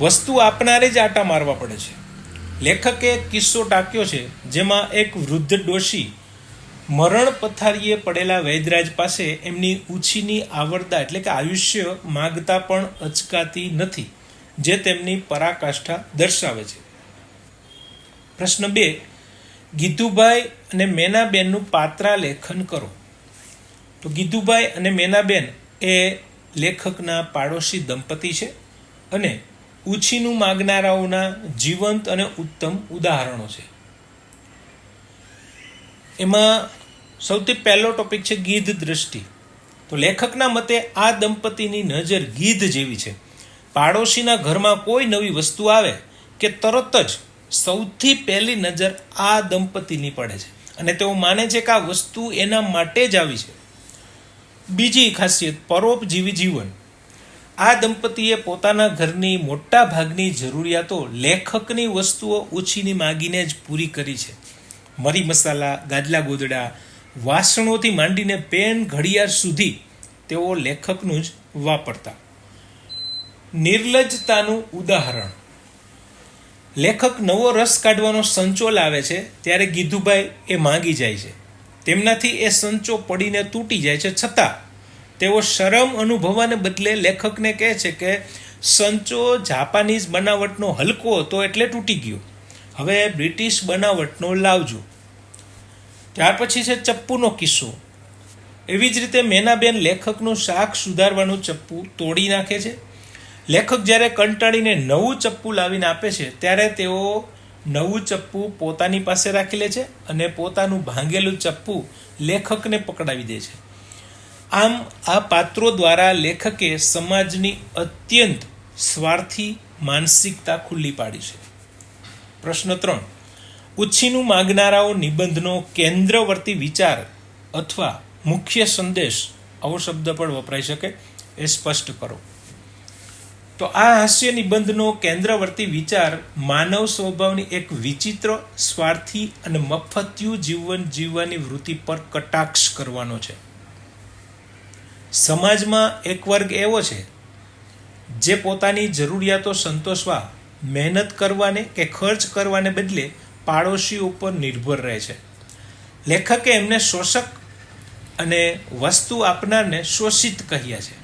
વસ્તુ આપનારે જ આટા મારવા પડે છે. લેખકે એક કિસ્સો ટાંક્યો છે જેમાં એક વૃદ્ધ ડોશી મરણ પથારીએ પડેલા વૈદરાજ પાસે એમની ઉછીની આવરદા એટલે કે આયુષ્ય માગતા પણ અચકાતી નથી, જે તેમની પરાકાષ્ઠા દર્શાવે છે. પ્રશ્ન 2, ગીધુભાઈ અને મેનાબેનનું પાત્રા લેખન કરો. તો ગીધુભાઈ અને મેનાબેન એ લેખકના પાડોશી દંપતી છે અને ઉછીનું માગનારાઓના જીવંત અને ઉત્તમ ઉદાહરણો છે. એમાં સૌથી પહેલો ટોપિક છે ગીધ દ્રષ્ટિ. તો લેખકના મતે આ દંપતીની નજર ગીધ જેવી છે. પાડોશીના ઘરમાં કોઈ નવી વસ્તુ આવે કે તરત જ સૌથી પહેલી નજર આ દંપતીની પડે છે અને તેઓ માને છે કે આ વસ્તુ એના માટે જ આવી છે. બીજી ખાસિયત પરોપજીવી જીવન. આ દંપતીએ પોતાના ઘરની મોટા ભાગની જરૂરિયાતો લેખકની વસ્તુઓ ઉછીની માગીને જ પૂરી કરી છે. મરી મસાલા, ગાદલા ગોદડા, વાસણોથી માંડીને પેન ઘડિયાળ સુધી તેઓ લેખકનું જ વાપરતા. નિર્લજ્જતાનું ઉદાહરણ. લેખક નવો રસ કાઢવાનો સંચો લાવે છે ત્યારે ગીધુભાઈ એ માંગી જાય છે. તેમનાથી એ સંચો પડીને તૂટી જાય છે, છતાં તેઓ શરમ અનુભવવાને બદલે લેખકને કહે છે કે સંચો જાપાનીઝ બનાવટનો હલકો હતો એટલે તૂટી ગયો, હવે બ્રિટિશ બનાવટનો લાવજો. ત્યાર પછી છે ચપ્પુનો કિસ્સો. એવી જ રીતે મેનાબેન લેખકનું શાક સુધારવાનું ચપ્પુ તોડી નાખે છે. લેખક જ્યારે કંટાળીને નવું ચપ્પુ લાવીને આપે છે ત્યારે તેઓ નવું ચપ્પુ પોતાની પાસે રાખી લે છે અને પોતાનું ભાંગેલું ચપ્પુ લેખકને પકડાવી દે છે. આમ આ પાત્રો દ્વારા લેખકે સમાજની અત્યંત સ્વાર્થી માનસિકતા ખુલ્લી પાડી છે. પ્રશ્ન 3, ઉછીનું માગનારાઓ નિબંધનો કેન્દ્રવર્તી વિચાર અથવા મુખ્ય સંદેશ, આવો શબ્દ પણ વપરાઈ શકે, એ સ્પષ્ટ કરો. તો આ હાસ્ય નિબંધનો કેન્દ્રવર્તી વિચાર માનવ સ્વભાવની એક વિચિત્ર, સ્વાર્થી અને મફતિયું જીવન જીવવાની વૃત્તિ પર કટાક્ષ કરવાનો છે. સમાજમાં એક વર્ગ એવો છે જે પોતાની જરૂરિયાતો સંતોષવા મહેનત કરવાને કે ખર્ચ કરવાને બદલે પાડોશીઓ ઉપર નિર્ભર રહે છે. લેખકે એમને શોષક અને વસ્તુ આપનારને શોષિત કહ્યા છે.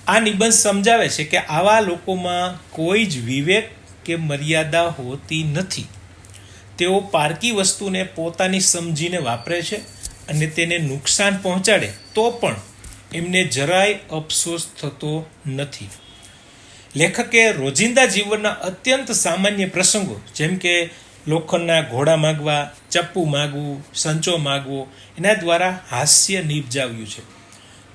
આ નિબંધ સમજાવે છે કે આવા લોકોમાં કોઈ જ વિવેક કે મર્યાદા હોતી નથી. તેઓ પારકી વસ્તુને પોતાની સમજીને વાપરે છે અને તેને નુકસાન પહોંચાડે તો પણ એમને જરાય અફસોસ થતો નથી. લેખકે રોજિંદા જીવનના અત્યંત સામાન્ય પ્રસંગો જેમ કે લોખંડના ઘોડા માગવા, ચપ્પુ માગવું, સંચો માગવો, એના દ્વારા હાસ્ય નિપજાવ્યું છે.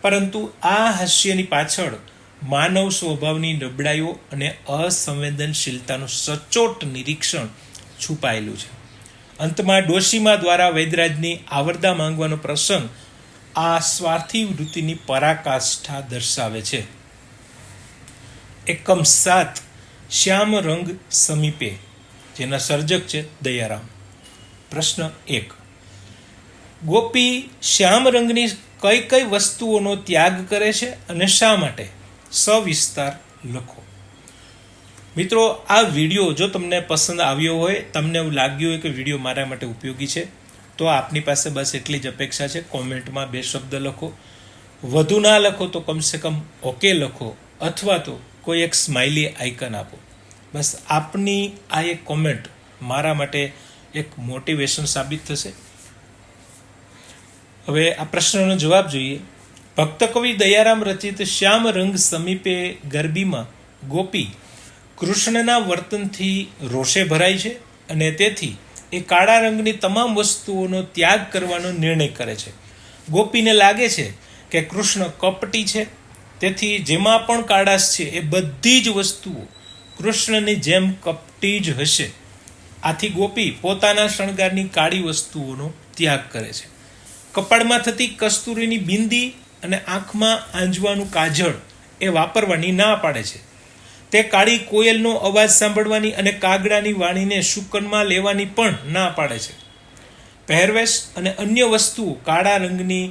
પરંતુ આ હાસ્યની પાછળ માનવ સ્વભાવની નબળાઈઓ અને અસંવેદનશીલતાનું સચોટ નિરીક્ષણ છુપાયેલું છે. અંતમાં ડોશીમા દ્વારા વૈદરાજની આવરદા માંગવાનો પ્રસંગ આ સ્વાર્થી વૃત્તિની પરાકાષ્ઠા દર્શાવે છે. એકમ 7, શ્યામ રંગ સમીપે, જેના સર્જક છે દયારામ. પ્રશ્ન 1, ગોપી શ્યામ રંગની કઈ કઈ વસ્તુઓનો ત્યાગ કરે છે અને શા માટે? સવિસ્તાર લખો. મિત્રો, આ વિડીયો જો તમને પસંદ આવ્યો હોય, તમને એવું લાગ્યું હોય કે વિડીયો મારા માટે ઉપયોગી છે, તો આપની પાસે બસ એટલી જ અપેક્ષા છે, કોમેન્ટમાં 2 શબ્દ લખો. વધુ ના લખો તો કમસે કમ ઓકે લખો, અથવા તો કોઈ એક સ્માઇલી આઇકન આપો. બસ આપની આ એક કોમેન્ટ મારા માટે એક મોટિવેશન સાબિત થશે. હવે આ પ્રશ્નનો જવાબ જોઈએ. ભક્ત કવિ દયારામ રચિત શ્યામ રંગ સમીપે ગરબીમાં ગોપી કૃષ્ણના વર્તનથી રોષે ભરાય છે અને તેથી એ કાળા રંગની તમામ વસ્તુઓનો ત્યાગ કરવાનો નિર્ણય કરે છે. ગોપીને લાગે છે કે કૃષ્ણ કપટી છે, તેથી જેમાં પણ કાળાશ છે એ બધી જ વસ્તુઓ કૃષ્ણની જેમ કપટી જ હશે. આથી ગોપી પોતાના શણગારની કાળી વસ્તુઓનો ત્યાગ કરે છે. કપાળમાં થતી કસ્તુરીની બિંદી અને આંખમાં આંજવાનું કાજળ એ વાપરવાની ના પાડે છે. તે કાળી કોયલનો અવાજ સાંભળવાની અને કાગડાની વાણીને શુકનમાં લેવાની પણ ના પાડે છે. પહેરવેશ અને અન્ય વસ્તુઓ કાળા રંગની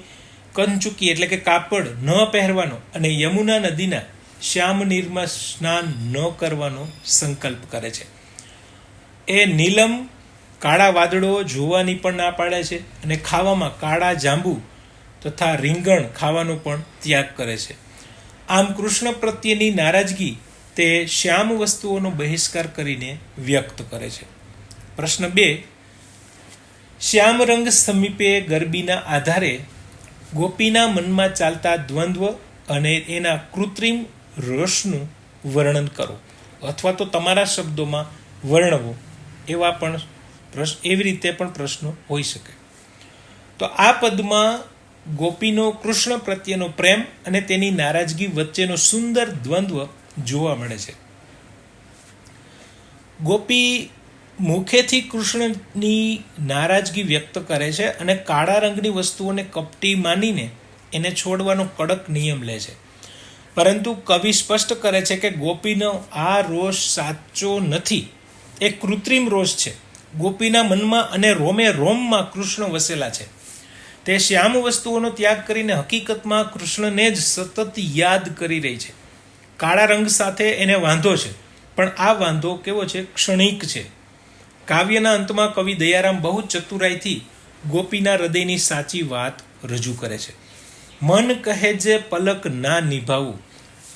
કંચુકી એટલે કે કાપડ ન પહેરવાનો અને યમુના નદીના શ્યામ નીરમાં સ્નાન ન કરવાનો સંકલ્પ કરે છે. એ નીલમ કાળા વાદળો જોવાની પણ ના પાડે છે અને ખાવામાં કાળા જાંબુ તથા રીંગણ ખાવાનો પણ ત્યાગ કરે છે. આમ કૃષ્ણ પ્રત્યેની નારાજગી તે શ્યામ વસ્તુઓનો બહિષ્કાર કરીને વ્યક્ત કરે છે. પ્રશ્ન 2. શ્યામ રંગ સમીપે ગરબીના આધારે ગોપીના મનમાં ચાલતા દ્વંદ્વ અને એના કૃત્રિમ રોષનું વર્ણન કરો, અથવા તો તમારા શબ્દોમાં વર્ણવો. એવી રીતે પણ પ્રશ્નો હોઈ શકે. તો આ પદમાં ગોપીનો કૃષ્ણ પ્રત્યેનો પ્રેમ અને તેની નારાજગી વચ્ચેનો સુંદર દ્વંદ્વ જોવા મળે છે. ગોપી મુખેથી કૃષ્ણની નારાજગી વ્યક્ત કરે છે અને કાળા રંગની વસ્તુઓને કપટી માનીને એને છોડવાનો કડક નિયમ લે છે. પરંતુ કવિ સ્પષ્ટ કરે છે કે ગોપીનો આ રોષ સાચો નથી, એ કૃત્રિમ રોષ છે. ગોપીના મનમાં અને રોમે રોમમાં કૃષ્ણ વસેલા છે. તે શ્યામ વસ્તુઓનો ત્યાગ કરીને હકીકતમાં કૃષ્ણને જ સતત યાદ કરી રહી છે. કાળા રંગ સાથે એને વાંધો છે, પણ આ વાંધો કેવો છે? ક્ષણિક છે. કાવ્યના અંતમાં કવિ દયારામ બહુ ચતુરાઈથી ગોપીના હૃદયની સાચી વાત રજૂ કરે છે. મન કહે જે પલક ના નિભાવું,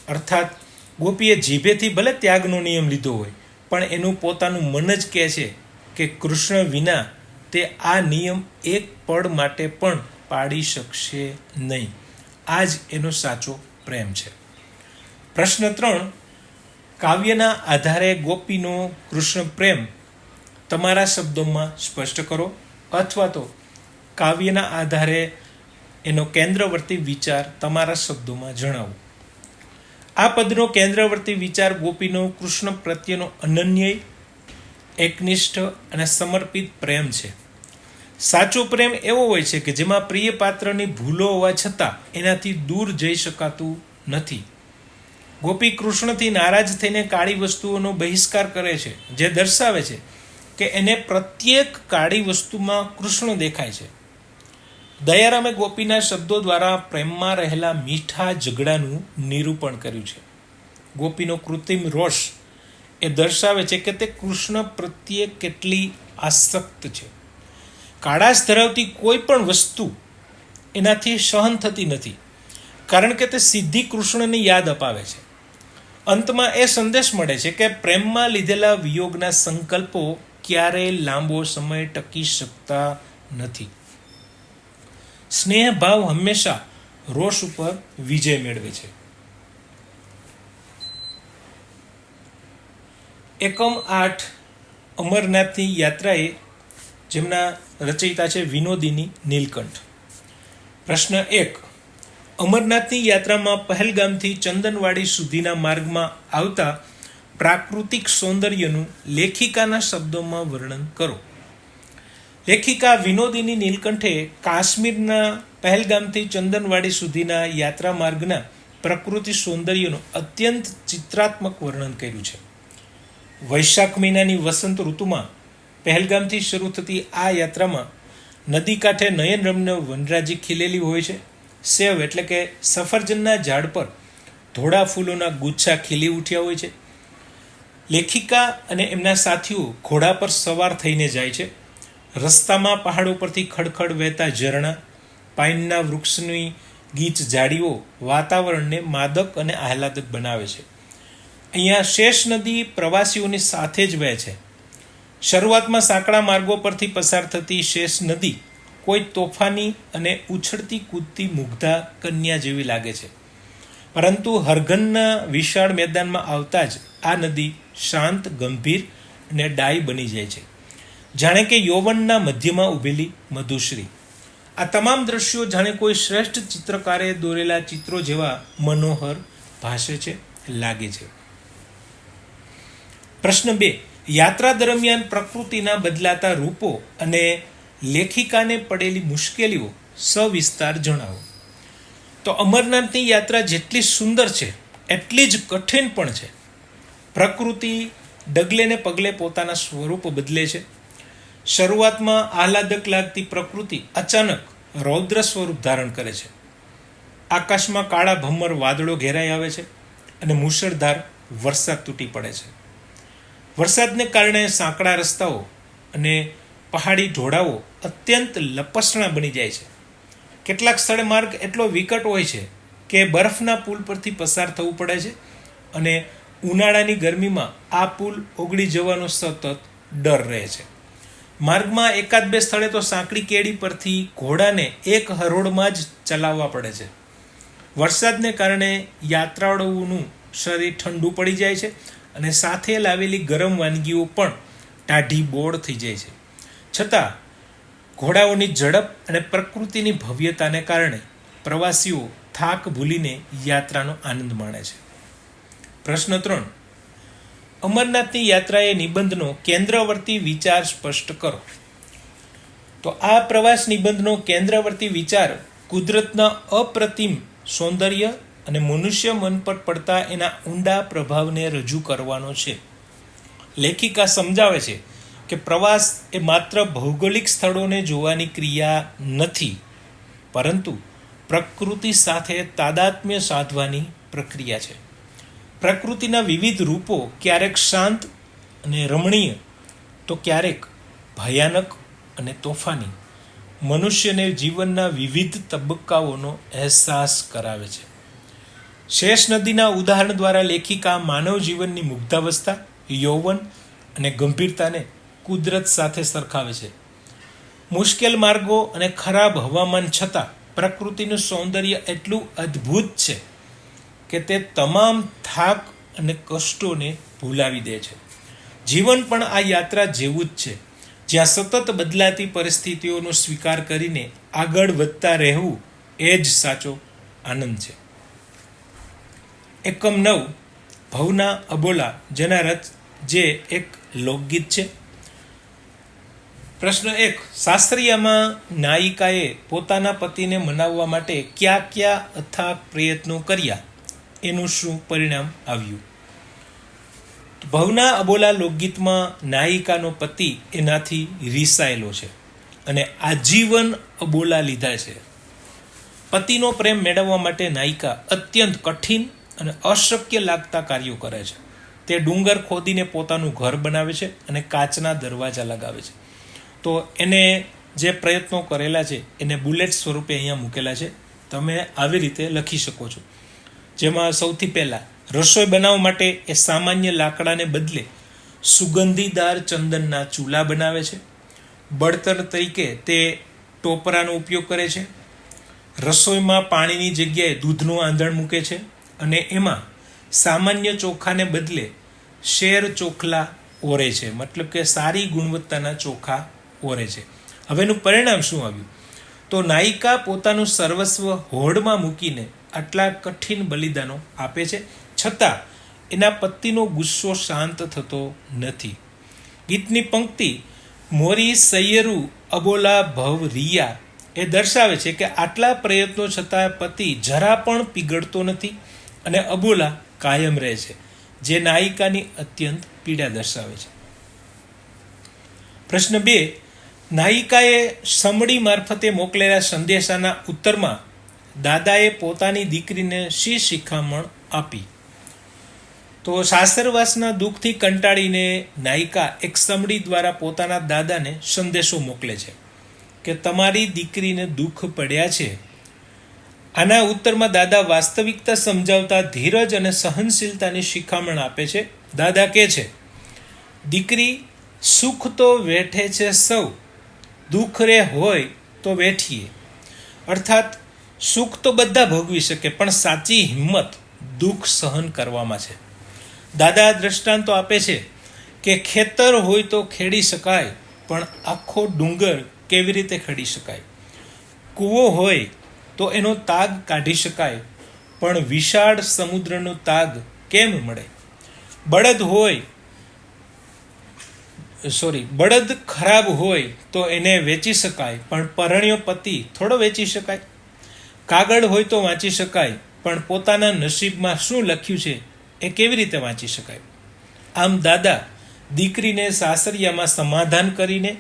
અર્થાત ગોપીએ જીભેથી ભલે ત્યાગનો નિયમ લીધો હોય, પણ એનું પોતાનું મન જ કહે છે કે કૃષ્ણ વિના તે આ નિયમ એક પળ માટે પણ પાડી શકશે નહીં. આ જ એનો સાચો પ્રેમ છે. પ્રશ્ન 3. કાવ્યના આધારે ગોપીનો કૃષ્ણ પ્રેમ તમારા શબ્દોમાં સ્પષ્ટ કરો, અથવા તો કાવ્યના આધારે એનો કેન્દ્રવર્તી વિચાર તમારા શબ્દોમાં જણાવો. આ પદનો કેન્દ્રવર્તી વિચાર ગોપીનો કૃષ્ણ પ્રત્યેનો અનન્ય, એકનિષ્ઠ અને સમર્પિત પ્રેમ છે. સાચો પ્રેમ એવો હોય છે કે જેમાં પ્રિય પાત્રની ભૂલો હોવા છતાં એનાથી દૂર જઈ શકાતું નથી. ગોપી કૃષ્ણથી નારાજ થઈને કાળી વસ્તુઓનો બહિષ્કાર કરે છે, જે દર્શાવે છે કે એને પ્રત્યેક કાળી વસ્તુમાં કૃષ્ણ દેખાય છે. દયારામે ગોપીના શબ્દો દ્વારા પ્રેમમાં રહેલા મીઠા ઝઘડાનું નિરૂપણ કર્યું છે. ગોપીનો કૃત્રિમ રોષ એ દર્શાવે છે કે તે કૃષ્ણ પ્રત્યે કેટલી આસક્ત છે. કાળાશ ધરાવતી કોઈ પણ વસ્તુ એનાથી સહન થતી નથી, કારણ કે તે સીધી કૃષ્ણની યાદ અપાવે છે. અંતમાં એ સંદેશ મળે છે કે પ્રેમમાં લીધેલા વિયોગના સંકલ્પો ક્યારેય લાંબો સમય ટકી શકતા નથી. સ્નેહ ભાવ હંમેશા રોષ ઉપર વિજય મેળવે છે. એકમ 8 અમરનાથની યાત્રાએ, જેમના રચયિતા છે વિનોદિની નીલકંઠ. પ્રશ્ન 1. અમરનાથની યાત્રામાં પહેલગામથી ચંદનવાડી સુધીના માર્ગમાં આવતા પ્રાકૃતિક સૌંદર્યનું લેખિકાના શબ્દોમાં વર્ણન કરો. લેખિકા વિનોદિની નીલકંઠે કાશ્મીરના પહેલગામથી ચંદનવાડી સુધીના યાત્રા માર્ગના પ્રકૃતિ સૌંદર્યનું અત્યંત ચિત્રાત્મક વર્ણન કર્યું છે. વૈશાખ મહિનાની વસંત ઋતુમાં પહેલગામથી શરૂ થતી આ યાત્રામાં નદી કાંઠે નયનરમ્ય વનરાજી ખીલેલી હોય છે. સેવ એટલે કે સફરજનના ઝાડ પર ધોળા ફૂલોના ગુચ્છા ખીલી ઉઠ્યા હોય છે. લેખિકા અને એમના સાથીઓ ઘોડા પર સવાર થઈને જાય છે. રસ્તામાં પહાડો પરથી ખડખડ વહેતા ઝરણા, પાઇનના વૃક્ષની ગીચ ઝાડીઓ વાતાવરણને માદક અને આહલાદક બનાવે છે. અહીંયા શેષ નદી પ્રવાસીઓની સાથે જ વહે છે. શરૂઆતમાં સાંકડા માર્ગો પરથી પસાર થતી શેષ નદી કોઈ તોફાની અને ઉછળતી કૂદતી મુગ્ધા કન્યા જેવી લાગે છે, પરંતુ હરઘનના વિશાળ મેદાનમાં આવતા જ આ નદી શાંત, ગંભીર અને ડાય બની જાય છે, જાણે કે યૌવનના મધ્યમાં ઊભેલી મધુશ્રી. આ તમામ દ્રશ્યો જાણે કોઈ શ્રેષ્ઠ ચિત્રકારે દોરેલા ચિત્રો જેવા મનોહર ભાસે છે, લાગે છે. પ્રશ્ન 2. યાત્રા દરમિયાન પ્રકૃતિના બદલાતા રૂપો અને લેખિકાને પડેલી મુશ્કેલીઓ સવિસ્તાર જણાવો. તો અમરનાથની યાત્રા જેટલી સુંદર છે એટલી જ કઠિન પણ છે. પ્રકૃતિ ડગલે ને પગલે પોતાના સ્વરૂપ બદલે છે. શરૂઆતમાં આહલાદક લાગતી પ્રકૃતિ અચાનક રૌદ્ર સ્વરૂપ ધારણ કરે છે. આકાશમાં કાળા ભમ્મર વાદળો ઘેરાઈ આવે છે અને મુશળધાર વરસાદ તૂટી પડે છે. વરસાદને કારણે સાંકડા રસ્તાઓ અને પહાડી ઢોળાવો અત્યંત લપસણા બની જાય છે. કેટલાક સ્થળે માર્ગ એટલો વિકટ હોય છે કે બરફના પુલ પરથી પસાર થવું પડે છે અને ઉનાળાની ગરમીમાં આ પુલ ઓગળી જવાનો સતત ડર રહે છે. માર્ગમાં એકાદ બે સ્થળે તો સાંકડી કેડી પરથી ઘોડાને એક હરોળમાં જ ચલાવવા પડે છે. વરસાદને કારણે યાત્રાળુઓનું શરીર ઠંડુ પડી જાય છે અને સાથે લાવેલી ગરમ વાનગીઓ પણ ટાઢી બોળ થઈ જાય છે. છતાં ઘોડાઓની ઝડપ અને પ્રકૃતિની ભવ્યતાને કારણે પ્રવાસીઓ થાક ભૂલીને યાત્રાનો આનંદ માણે છે. પ્રશ્ન 3. અમરનાથની યાત્રાએ નિબંધનો કેન્દ્રવર્તી વિચાર સ્પષ્ટ કરો. તો આ પ્રવાસ નિબંધનો કેન્દ્રવર્તી વિચાર કુદરતના અપ્રતિમ સૌંદર્ય અને મનુષ્ય મન પર પડતા એના ઊંડા પ્રભાવને રજૂ કરવાનો છે. લેખિકા સમજાવે છે કે પ્રવાસ એ માત્ર ભૌગોલિક સ્થળોને જોવાની ક્રિયા નથી, પરંતુ પ્રકૃતિ સાથે તાદાત્મ્ય સાધવાની પ્રક્રિયા છે. પ્રકૃતિના વિવિધ રૂપો ક્યારેક શાંત અને રમણીય તો ક્યારેક ભયાનક અને તોફાની મનુષ્યને જીવનના વિવિધ તબક્કાઓનો અહેસાસ કરાવે છે. શેષ નદીના ઉદાહરણ દ્વારા લેખિકા માનવ જીવનની મુગ્ધાવસ્થા, યૌવન અને ગંભીરતાને કુદરત સાથે સરખાવે છે. મુશ્કેલ માર્ગો અને ખરાબ હવામાન છતાં પ્રકૃતિનું સૌંદર્ય એટલું અદ્ભુત છે કે તે તમામ થાક અને કષ્ટોને ભૂલાવી દે છે. જીવન પણ આ યાત્રા જેવું જ છે, જ્યાં સતત બદલાતી પરિસ્થિતિઓનો સ્વીકાર કરીને આગળ વધતા રહેવું એ જ સાચો આનંદ છે. એકમ 9 ભવના અબોલા જેના રચ જે એક લોકગીત છે. પ્રશ્ન 1. શાસ્ત્રીયમાં નાયિકાએ પોતાના પતિને મનાવવા માટે કયા કયા અથાગ પ્રયત્નો કર્યા, એનું શું પરિણામ આવ્યું? ભવના અબોલા લોકગીતમાં નાયિકાનો પતિ એનાથી રીસાયેલો છે અને આજીવન અબોલા લીધા છે. પતિનો પ્રેમ મેળવવા માટે નાયિકા અત્યંત કઠિન અને અશક્ય લાગતા કાર્યો કરે છે. તે ડુંગર ખોદીને પોતાનું ઘર બનાવે છે અને કાચના દરવાજા લગાવે છે. તો એને જે પ્રયત્નો કરેલા છે એને બુલેટ સ્વરૂપે અહીંયા મૂકેલા છે. તમે આવી રીતે લખી શકો છો. જેમાં સૌથી પહેલાં રસોઈ બનાવવા માટે એ સામાન્ય લાકડાને બદલે સુગંધીદાર ચંદનના ચૂલા બનાવે છે. બળતણ તરીકે તે ટોપરાનો ઉપયોગ કરે છે. રસોઈમાં પાણીની જગ્યાએ દૂધનું આંધણ મૂકે છે અને એમાં સામાન્ય ચોખાને બદલે શેર ચોખલા ઓરે છે, મતલબ કે સારી ગુણવત્તાના ચોખા ઓરે છે. હવેનું પરિણામ શું આવ્યું? તો નાયિકા પોતાનું સર્વસ્વ હોડમાં મૂકીને આટલા કઠિન બલિદાનો આપે છે, છતાં એના પતિનો ગુસ્સો શાંત થતો નથી. ગીતની પંક્તિ મોરી સૈયરુ અબોલા ભવ રિયા એ દર્શાવે છે કે આટલા પ્રયત્નો છતાં પતિ જરા પણ પીગળતો નથી અને અબોલા કાયમ રહે છે, જે નાયિકાની અત્યંત પીડા દર્શાવે છે. પ્રશ્ન 2. નાયિકાએ સમડી મારફતે મોકલેલા સંદેશાના ઉત્તરમાં દાદાએ પોતાની દીકરીને શી શિખામણ આપી? તો સાસરવાસના દુઃખથી કંટાળીને નાયિકા એક સમડી દ્વારા પોતાના દાદાને સંદેશો મોકલે છે કે તમારી દીકરીને દુઃખ પડ્યા છે. આના ઉત્તરમાં દાદા વાસ્તવિકતા સમજાવતા ધીરજ અને સહનશીલતાની શિખામણ આપે છે. દાદા કહે છે, દીકરી સુખ તો વેઠે છે સૌ, દુઃખ રે હોય તો વેઠીએ. અર્થાત સુખ તો બધા ભોગવી શકે, પણ સાચી હિંમત દુઃખ સહન કરવામાં છે. દાદા દ્રષ્ટાંતો આપે છે કે ખેતર હોય તો ખેડી શકાય, પણ આખો ડુંગર કેવી રીતે ખેડી શકાય? કૂવો હોય તો એનો તાગ કાઢી શકાય, પણ વિશાળ સમુદ્રનો તાગ કેમ મળે? બળદ ખરાબ હોય તો એને વેચી શકાય, પણ પરણ્યો પતિ થોડો વેચી શકાય? કાગળ હોય તો વાંચી શકાય, પણ પોતાના નસીબમાં શું લખ્યું છે એ કેવી રીતે વાંચી શકાય? આમ દાદા દીકરીને સાસરિયામાં સમાધાન કરીને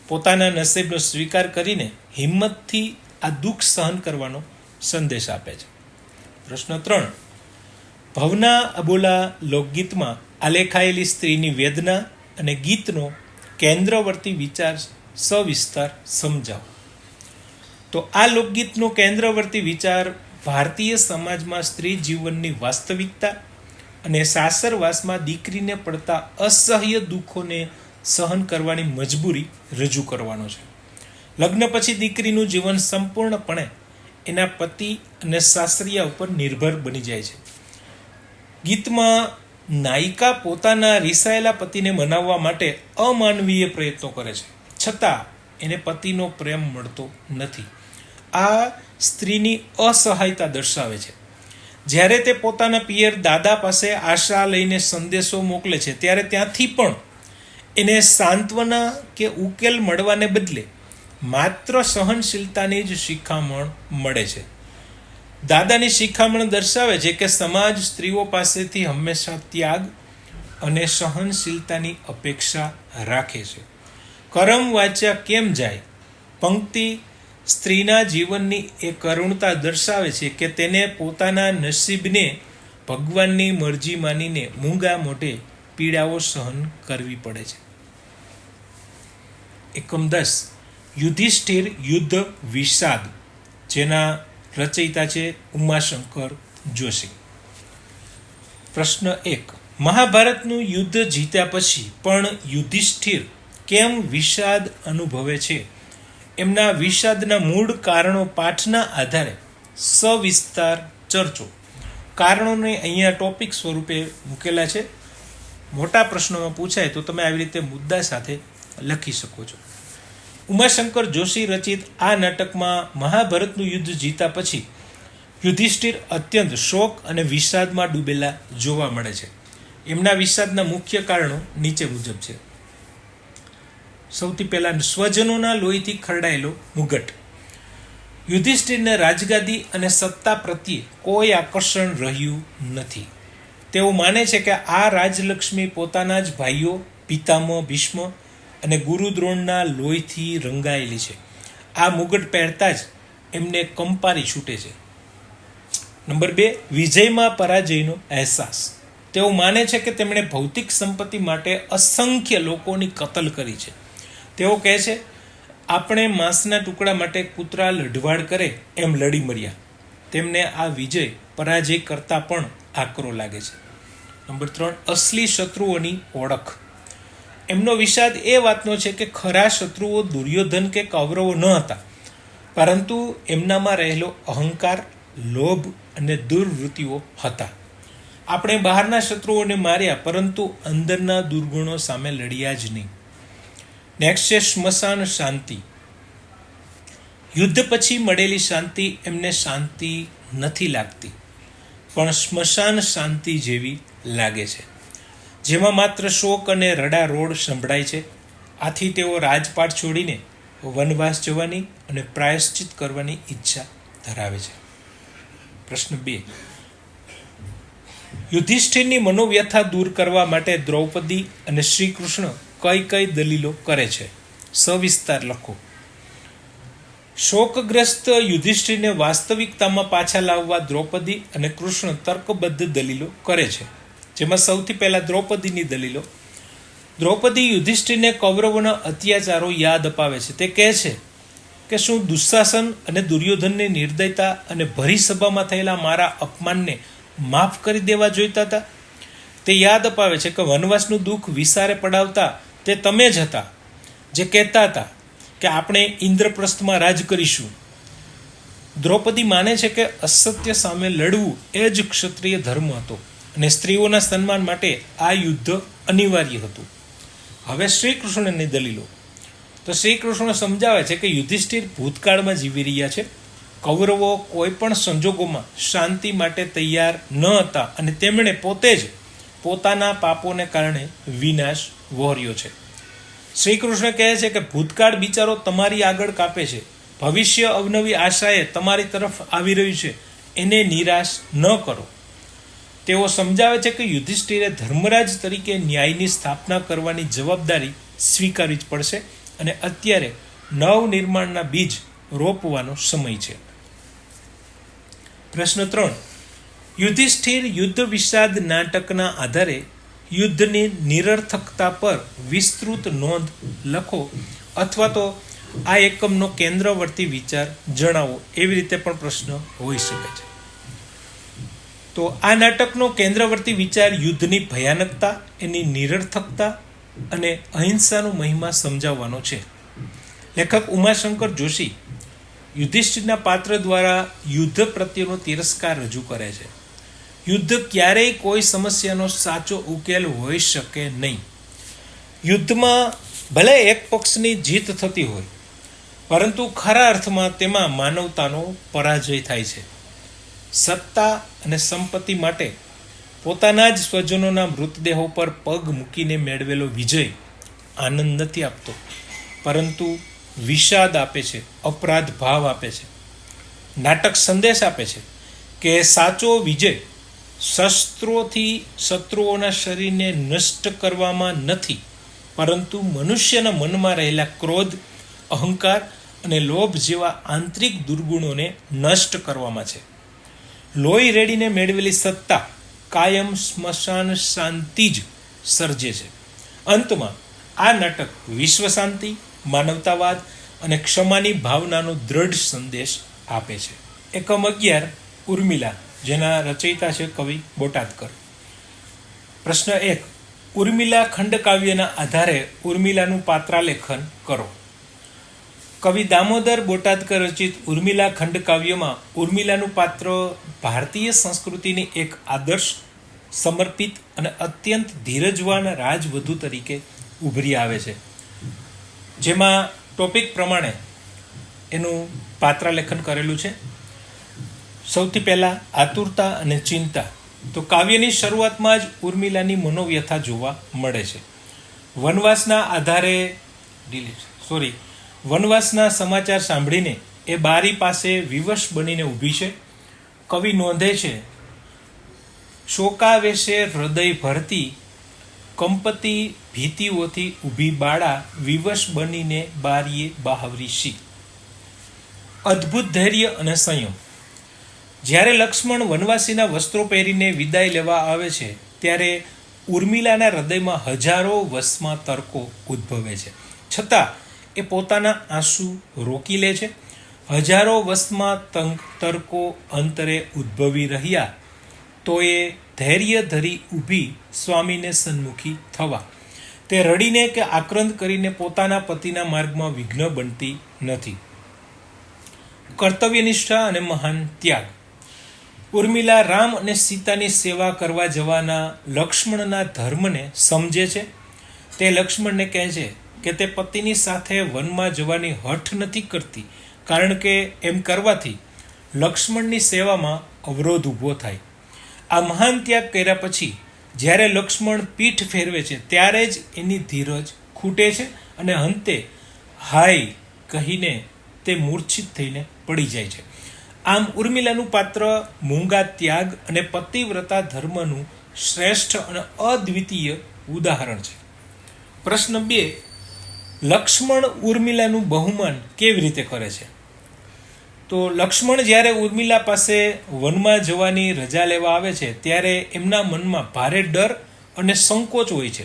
પોતાના નસીબનો સ્વીકાર કરીને હિંમતથી આ દુઃખ સહન કરવાનો સંદેશ આપે છે. પ્રશ્ન 3. ભવના અબોલા લોકગીતમાં આલેખાયેલી સ્ત્રીની વેદના અને ગીતનો કેન્દ્રવર્તી વિચાર સવિસ્તાર સમજાવો. તો આ લોકગીતનો કેન્દ્રવર્તી વિચાર ભારતીય સમાજમાં સ્ત્રી જીવનની વાસ્તવિકતા અને સાસરવાસમાં દીકરીને પડતા અસહ્ય દુઃખોને સહન કરવાની મજબૂરી રજૂ કરવાનો છે. લગ્ન પછી દીકરીનું જીવન સંપૂર્ણપણે એના પતિ અને સાસરિયા ઉપર નિર્ભર બની જાય છે. ગીતમાં નાયિકા પોતાના રિસાયેલા પતિને મનાવવા માટે અમાનવીય પ્રયત્નો કરે છે, છતાં એને પતિનો પ્રેમ મળતો નથી. આ સ્ત્રીની અસહાયતા દર્શાવે છે. જ્યારે તે પોતાના પિયર દાદા પાસે આશા લઈને સંદેશો મોકલે છે, ત્યારે ત્યાંથી પણ એને સાંત્વના કે ઉકેલ મળવાને બદલે માત્ર સહનશીલતાની જ શિખામણ મળે છે. દાદાની શિખામણ દર્શાવે છે કે સમાજ સ્ત્રીઓ પાસેથી હંમેશા ત્યાગ અને સહનશીલતાની અપેક્ષા રાખે છે. કરમ વાંચ્યા કેમ જાય પંક્તિ સ્ત્રીના જીવનની એ કરુણતા દર્શાવે છે કે તેને પોતાના નસીબને ભગવાનની મરજી માનીને મૂંગા મોઢે પીડાઓ સહન કરવી પડે છે. એકમ 10 યુધિષ્ઠિર યુદ્ધ વિષાદ, જેના રચયિતા છે ઉમાશંકર જોશી. પ્રશ્ન 1. મહાભારતનું યુદ્ધ જીત્યા પછી પણ યુધિષ્ઠિર કેમ વિષાદ અનુભવે છે? એમના વિષાદના મૂળ કારણો પાઠના આધારે સવિસ્તાર ચર્ચો. કારણોને અહીંયા ટોપિક સ્વરૂપે મૂકેલા છે. મોટા પ્રશ્નોમાં પૂછાય તો તમે આવી રીતે મુદ્દા સાથે લખી શકો છો. ઉમાશંકર જોશી રચિત આ નાટકમાં મહાભારતનું યુદ્ધ જીતા પછી યુધિષ્ઠિર અત્યંત શોક અને વિષાદમાં ડૂબેલા જોવા મળે છે. એમના વિષાદના મુખ્ય કારણો નીચે મુજબ છે. સૌથી પહેલા સ્વજનોના લોહીથી ખરડાયેલો મુગટ. યુધિષ્ઠિરને રાજગાદી અને સત્તા પ્રત્યે કોઈ આકર્ષણ રહ્યું નથી. તેઓ માને છે કે આ રાજલક્ષ્મી પોતાના જ ભાઈઓ પિતામહ ભીષ્મ અને ગુરુ દ્રોણના લોહીથી રંગાયેલી છે. આ મુગટ પહેરતા જ એમને કંપારી છૂટે છે. નંબર 2, વિજયમાં પરાજયનો અહેસાસ. તેઓ માને છે કે તેમણે ભૌતિક સંપત્તિ માટે અસંખ્ય લોકોની કતલ કરી છે. તેઓ કહે છે, આપણે માંસના ટુકડા માટે કૂતરા લઢવાડ કરે એમ લડી મર્યા. તેમને આ વિજય પરાજય કરતાં પણ આકરો લાગે છે. નંબર 3, અસલી શત્રુઓની ઓળખ. એમનો વિષાદ એ વાતનો છે કે ખરા શત્રુઓ દુર્યોધન કે કૌરવો ન હતા, પરંતુ એમનામાં રહેલો અહંકાર, લોભ અને દુર્વૃત્તિઓ હતા. આપણે બહારના શત્રુઓને માર્યા, પરંતુ અંદરના દુર્ગુણો સામે લડ્યા જ નહીં. નેક્સ્ટ છે સ્મશાન શાંતિ. યુદ્ધ પછી મળેલી શાંતિ એમને શાંતિ નથી લાગતી, પણ સ્મશાન શાંતિ જેવી લાગે છે, જેમાં માત્ર શોક અને રડારોડ સંભળાય છે. આથી તેઓ રાજપાટ છોડીને વનવાસ જવાની અને પ્રાયશ્ચિત કરવાની ઈચ્છા ધરાવે છે. પ્રશ્ન 2. યુધિષ્ઠિરની મનોવ્યથા દૂર કરવા માટે દ્રૌપદી અને શ્રી કૃષ્ણ કઈ કઈ દલીલો કરે છે? સવિસ્તાર લખો. શોકગ્રસ્ત યુધિષ્ઠિરને વાસ્તવિકતામાં પાછા લાવવા દ્રૌપદી અને કૃષ્ણ તર્કબદ્ધ દલીલો કરે છે, જેમાં સૌથી પહેલા દ્રૌપદીની દલીલો. દ્રૌપદી યુધિષ્ઠિરને કૌરવોના અત્યાચારો યાદ અપાવે છે. તે કહે છે કે શું દુશાસન અને દુર્યોધનની નિર્દયતા અને ભરી સભામાં થયેલા મારા અપમાનને માફ કરી દેવા જોઈતા હતા? તે યાદ અપાવે છે કે વનવાસનું દુઃખ વિસારે પડાવતા તે તમે જ હતા, જે કહેતા હતા કે આપણે ઇન્દ્રપ્રસ્થમાં રાજ કરીશું. દ્રૌપદી માને છે કે અસત્ય સામે લડવું એ જ ક્ષત્રિય ધર્મ હતો અને સ્ત્રીઓના સન્માન માટે આ યુદ્ધ અનિવાર્ય હતું. હવે શ્રી કૃષ્ણની દલીલો. તો શ્રી કૃષ્ણ સમજાવે છે કે યુધિષ્ઠિર ભૂતકાળમાં જીવી રહ્યા છે. કૌરવો કોઈ પણ સંજોગોમાં શાંતિ માટે તૈયાર ન હતા અને તેમણે પોતે જ પોતાના પાપોને કારણે વિનાશ વહોર્યો છે. શ્રી કૃષ્ણ કહે છે કે ભૂતકાળ બિચારો તમારી આગળ કાપે છે, ભવિષ્ય અવનવી આશાએ તમારી તરફ આવી રહ્યું છે, એને નિરાશ ન કરો. તેઓ સમજાવે છે કે યુધિષ્ઠિરે ધર્મરાજ તરીકે ન્યાયની સ્થાપના કરવાની જવાબદારી સ્વીકારવી જ પડશે અને અત્યારે નવનિર્માણના બીજ રોપવાનો સમય છે. પ્રશ્ન 3. યુધિષ્ઠિર યુદ્ધ વિષાદ નાટકના આધારે યુદ્ધની નિરર્થકતા પર વિસ્તૃત નોંધ લખો અથવા તો આ એકમનો કેન્દ્રવર્તી વિચાર જણાવો, એવી રીતે પણ પ્રશ્ન હોઈ શકે છે. તો આ નાટકનો કેન્દ્રવર્તી વિચાર યુદ્ધની ભયાનકતા, એની નિરર્થકતા અને અહિંસાનો મહિમા સમજાવવાનો છે. લેખક ઉમાશંકર જોશી યુધિષ્ઠિરના પાત્ર દ્વારા યુદ્ધ પ્રત્યેનો તિરસ્કાર રજૂ કરે છે. યુદ્ધ ક્યારેય કોઈ સમસ્યાનો સાચો ઉકેલ હોઈ શકે નહીં. યુદ્ધમાં ભલે એક પક્ષની જીત થતી હોય, પરંતુ ખરા અર્થમાં તેમાં માનવતાનો પરાજય થાય છે. સત્તા અને સંપત્તિ માટે પોતાના જ સ્વજનોના મૃતદેહો પર પગ મૂકીને મેળવેલો વિજય આનંદ નથી આપતો, પરંતુ વિષાદ આપે છે, અપરાધ ભાવ આપે છે. નાટક સંદેશ આપે છે કે સાચો વિજય શસ્ત્રોથી શત્રુઓના શરીરને નષ્ટ કરવામાં નથી, પરંતુ મનુષ્યના મનમાં રહેલા ક્રોધ, અહંકાર અને લોભ જેવા આંતરિક દુર્ગુણોને નષ્ટ કરવામાં છે. લોહી રેડીને મેળવેલી સત્તા કાયમ સ્મશાન શાંતિ જ સર્જે છે. અંતમાં આ નાટક વિશ્વ શાંતિ, માનવતાવાદ અને ક્ષમાની ભાવનાનો દ્રઢ સંદેશ આપે છે. એકમ 11 ઉર્મિલા, જેના રચયિતા છે કવિ બોટાદકર. પ્રશ્ન 1. ઉર્મિલા ખંડકાવ્યના આધારે ઉર્મિલાનું પાત્રાલેખન કરો. કવિ દામોદર બોટાદકર રચિત ઉર્મિલા ખંડકાવ્યમાં ઉર્મિલાનું પાત્ર ભારતીય સંસ્કૃતિની એક આદર્શ, સમર્પિત અને અત્યંત ધીરજવાન રાજવધુ તરીકે ઉભરી આવે છે. જેમાં ટોપિક પ્રમાણે એનું પાત્રાલેખન કરેલું છે. સૌથી પહેલાં આતુરતા અને ચિંતા. તો કાવ્યની શરૂઆતમાં જ ઉર્મિલાની મનોવ્યથા જોવા મળે છે. વનવાસના સમાચાર સાંભળીને એ બારી પાસે વિવશ બનીને ઊભી છે. કવિ નોંધે છે, શોકાવેશે હૃદય ભરતી, કંપતી ભીતિઓથી ઊભી બાળા, વિવશ બનીને બારીએ બાહવરી શી. અદ્ભુત ધૈર્ય અને સંયમ. જ્યારે લક્ષ્મણ વનવાસીના વસ્ત્રો પહેરીને વિદાય લેવા આવે છે, ત્યારે ઉર્મિલાના હૃદયમાં હજારો વસમાં તર્કો ઉદ્ભવે છે. છતાં એ પોતાના આંસુ રોકી લે છે. હજારો વસમાં તર્કો અંતરે ઉદ્ભવી રહ્યા, તો એ ધૈર્ય ધરી ઊભી સ્વામીને સન્મુખી થવા. તે રડીને કે આક્રંદ કરીને પોતાના પતિના માર્ગમાં વિઘ્ન બનતી નથી. કર્તવ્યનિષ્ઠા અને મહાન ત્યાગ. ઉર્મિલા રામ અને સીતાની સેવા કરવા જવાના લક્ષ્મણના ધર્મને સમજે છે. તે લક્ષ્મણને કહે છે કે તે પતિની સાથે વનમાં જવાની હઠ નથી કરતી, કારણ કે એમ કરવાથી લક્ષ્મણની સેવામાં અવરોધ ઊભો થાય. આ મહાન ત્યાગ કર્યા પછી જ્યારે લક્ષ્મણ પીઠ ફેરવે છે, ત્યારે જ એની ધીરજ ખૂટે છે અને અંતે હાય કહીને તે મૂર્છિત થઈને પડી જાય છે. આમ ઉર્મિલાનું પાત્ર મૂંગા ત્યાગ અને પતિવ્રતા ધર્મનું શ્રેષ્ઠ અને અદ્વિતીય ઉદાહરણ છે. પ્રશ્ન 2. લક્ષ્મણ ઉર્મિલાનું બહુમાન કેવી રીતે કરે છે? તો લક્ષ્મણ જ્યારે ઉર્મિલા પાસે વનમાં જવાની રજા લેવા આવે છે, ત્યારે એમના મનમાં ભારે ડર અને સંકોચ હોય છે.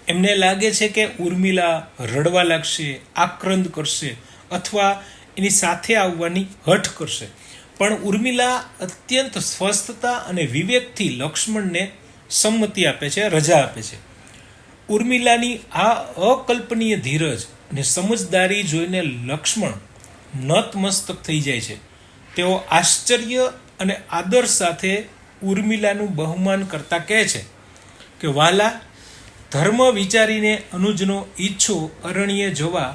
એમને લાગે છે કે ઉર્મિલા રડવા લાગશે, આક્રંદ કરશે અથવા એની સાથે આવવાની હઠ કરશે. પણ ઉર્મિલા અત્યંત સ્વસ્થતા અને વિવેકથી લક્ષ્મણને સંમતિ આપે છે, રજા આપે છે. ઉર્મિલાની આ અકલ્પનીય ધીરજ અને સમજદારી જોઈને લક્ષ્મણ નતમસ્તક થઈ જાય છે. તેઓ આશ્ચર્ય અને આદર સાથે ઉર્મિલાનું બહુમાન કરતા કહે છે કે વાલા, ધર્મ વિચારીને અનુજનો ઈચ્છો અરણ્ય જવા,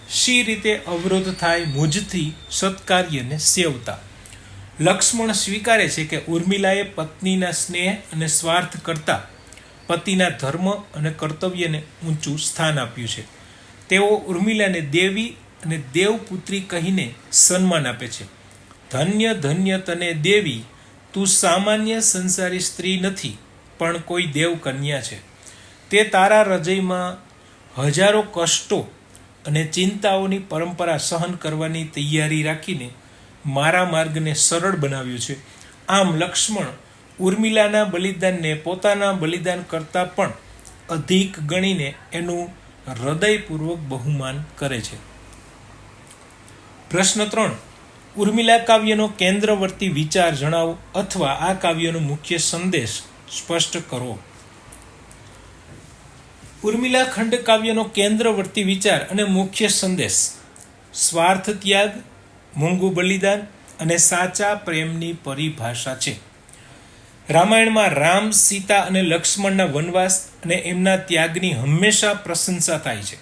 શી રીતે અવરોધ થાય મુજથી સત્કાર્યને સેવતા. લક્ષ્મણ સ્વીકારે છે કે ઉર્મિલાએ પત્નીના સ્નેહ અને સ્વાર્થ કરતાં પતિના ધર્મ અને કર્તવ્યને ઊંચું સ્થાન આપ્યું છે. તેઓ ઉર્મિલાને દેવી અને દેવપુત્રી કહીને સન્માન આપે છે. ધન્ય ધન્ય તને દેવી, તું સામાન્ય સંસારી સ્ત્રી નથી, પણ કોઈ દેવ કન્યા છે. તે તારા હૃદયમાં હજારો કષ્ટો અને ચિંતાઓની પરંપરા સહન કરવાની તૈયારી રાખીને મારા માર્ગને સરળ બનાવ્યું છે. આમ લક્ષ્મણ ઉર્મિલાના બલિદાનને પોતાના બલિદાન કરતાં પણ અધિક ગણીને એનું હૃદયપૂર્વક બહુમાન કરે છે. પ્રશ્ન 3. ઉર્મિલા કાવ્યનો કેન્દ્રવર્તી વિચાર જણાવો અથવા આ કાવ્યનો મુખ્ય સંદેશ સ્પષ્ટ કરો. ઉર્મિલા ખંડ કાવ્યનો કેન્દ્રવર્તી વિચાર અને મુખ્ય સંદેશ સ્વાર્થ ત્યાગ, મૂંગું બલિદાન અને સાચા પ્રેમની પરિભાષા છે. રામાયણમાં રામ, સીતા અને લક્ષ્મણના વનવાસ અને એમના ત્યાગની હંમેશા પ્રશંસા થાય છે,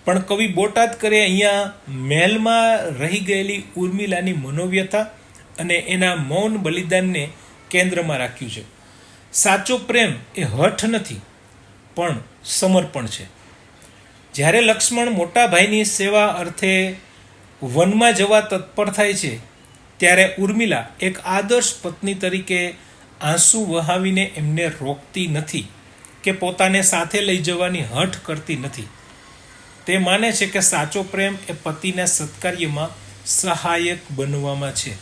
પણ કવિ બોટાદ કરે અહીંયા મહેલમાં રહી ગયેલી ઉર્મિલાની મનોવ્યથા અને એના મૌન બલિદાનને કેન્દ્રમાં રાખ્યું છે. સાચો પ્રેમ એ હઠ નથી પણ સમર્પણ છે. જ્યારે લક્ષ્મણ મોટા ભાઈની સેવા અર્થે વનમાં જવા તત્પર થાય છે ત્યારે ઉર્મિલા એક આદર્શ પત્ની તરીકે આંસુ વહાવીને એમને રોકતી નથી કે પોતાને સાથે લઈ જવાની હઠ કરતી નથી. તે માને છે કે સાચો પ્રેમ એ પતિના સત્કાર્યમાં સહાયક બનવામાં છે.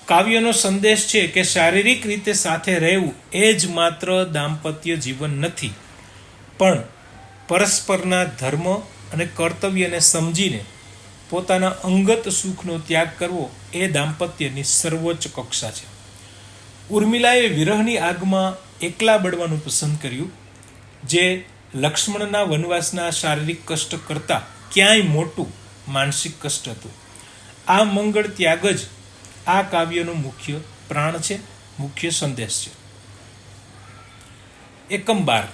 કાવ્યનો સંદેશ છે કે શારીરિક રીતે સાથે રહેવું એ જ માત્ર દાંપત્ય જીવન નથી, પણ પરસ્પરના ધર્મ અને કર્તવ્યને સમજીને પોતાના અંગત સુખનો ત્યાગ કરવો એ દાંપત્યની સર્વોચ્ચ કક્ષા છે. ઉર્મિલાએ વિરહની આગમાં એકલા બળવાનું પસંદ કર્યું, જે લક્ષ્મણના વનવાસના શારીરિક કષ્ટ કરતાં ક્યાંય મોટું માનસિક કષ્ટ હતું. આ મંગળ ત્યાગ જ આ કાવ્યનો મુખ્ય પ્રાણ છે, મુખ્ય સંદેશ છે. એકમ 12.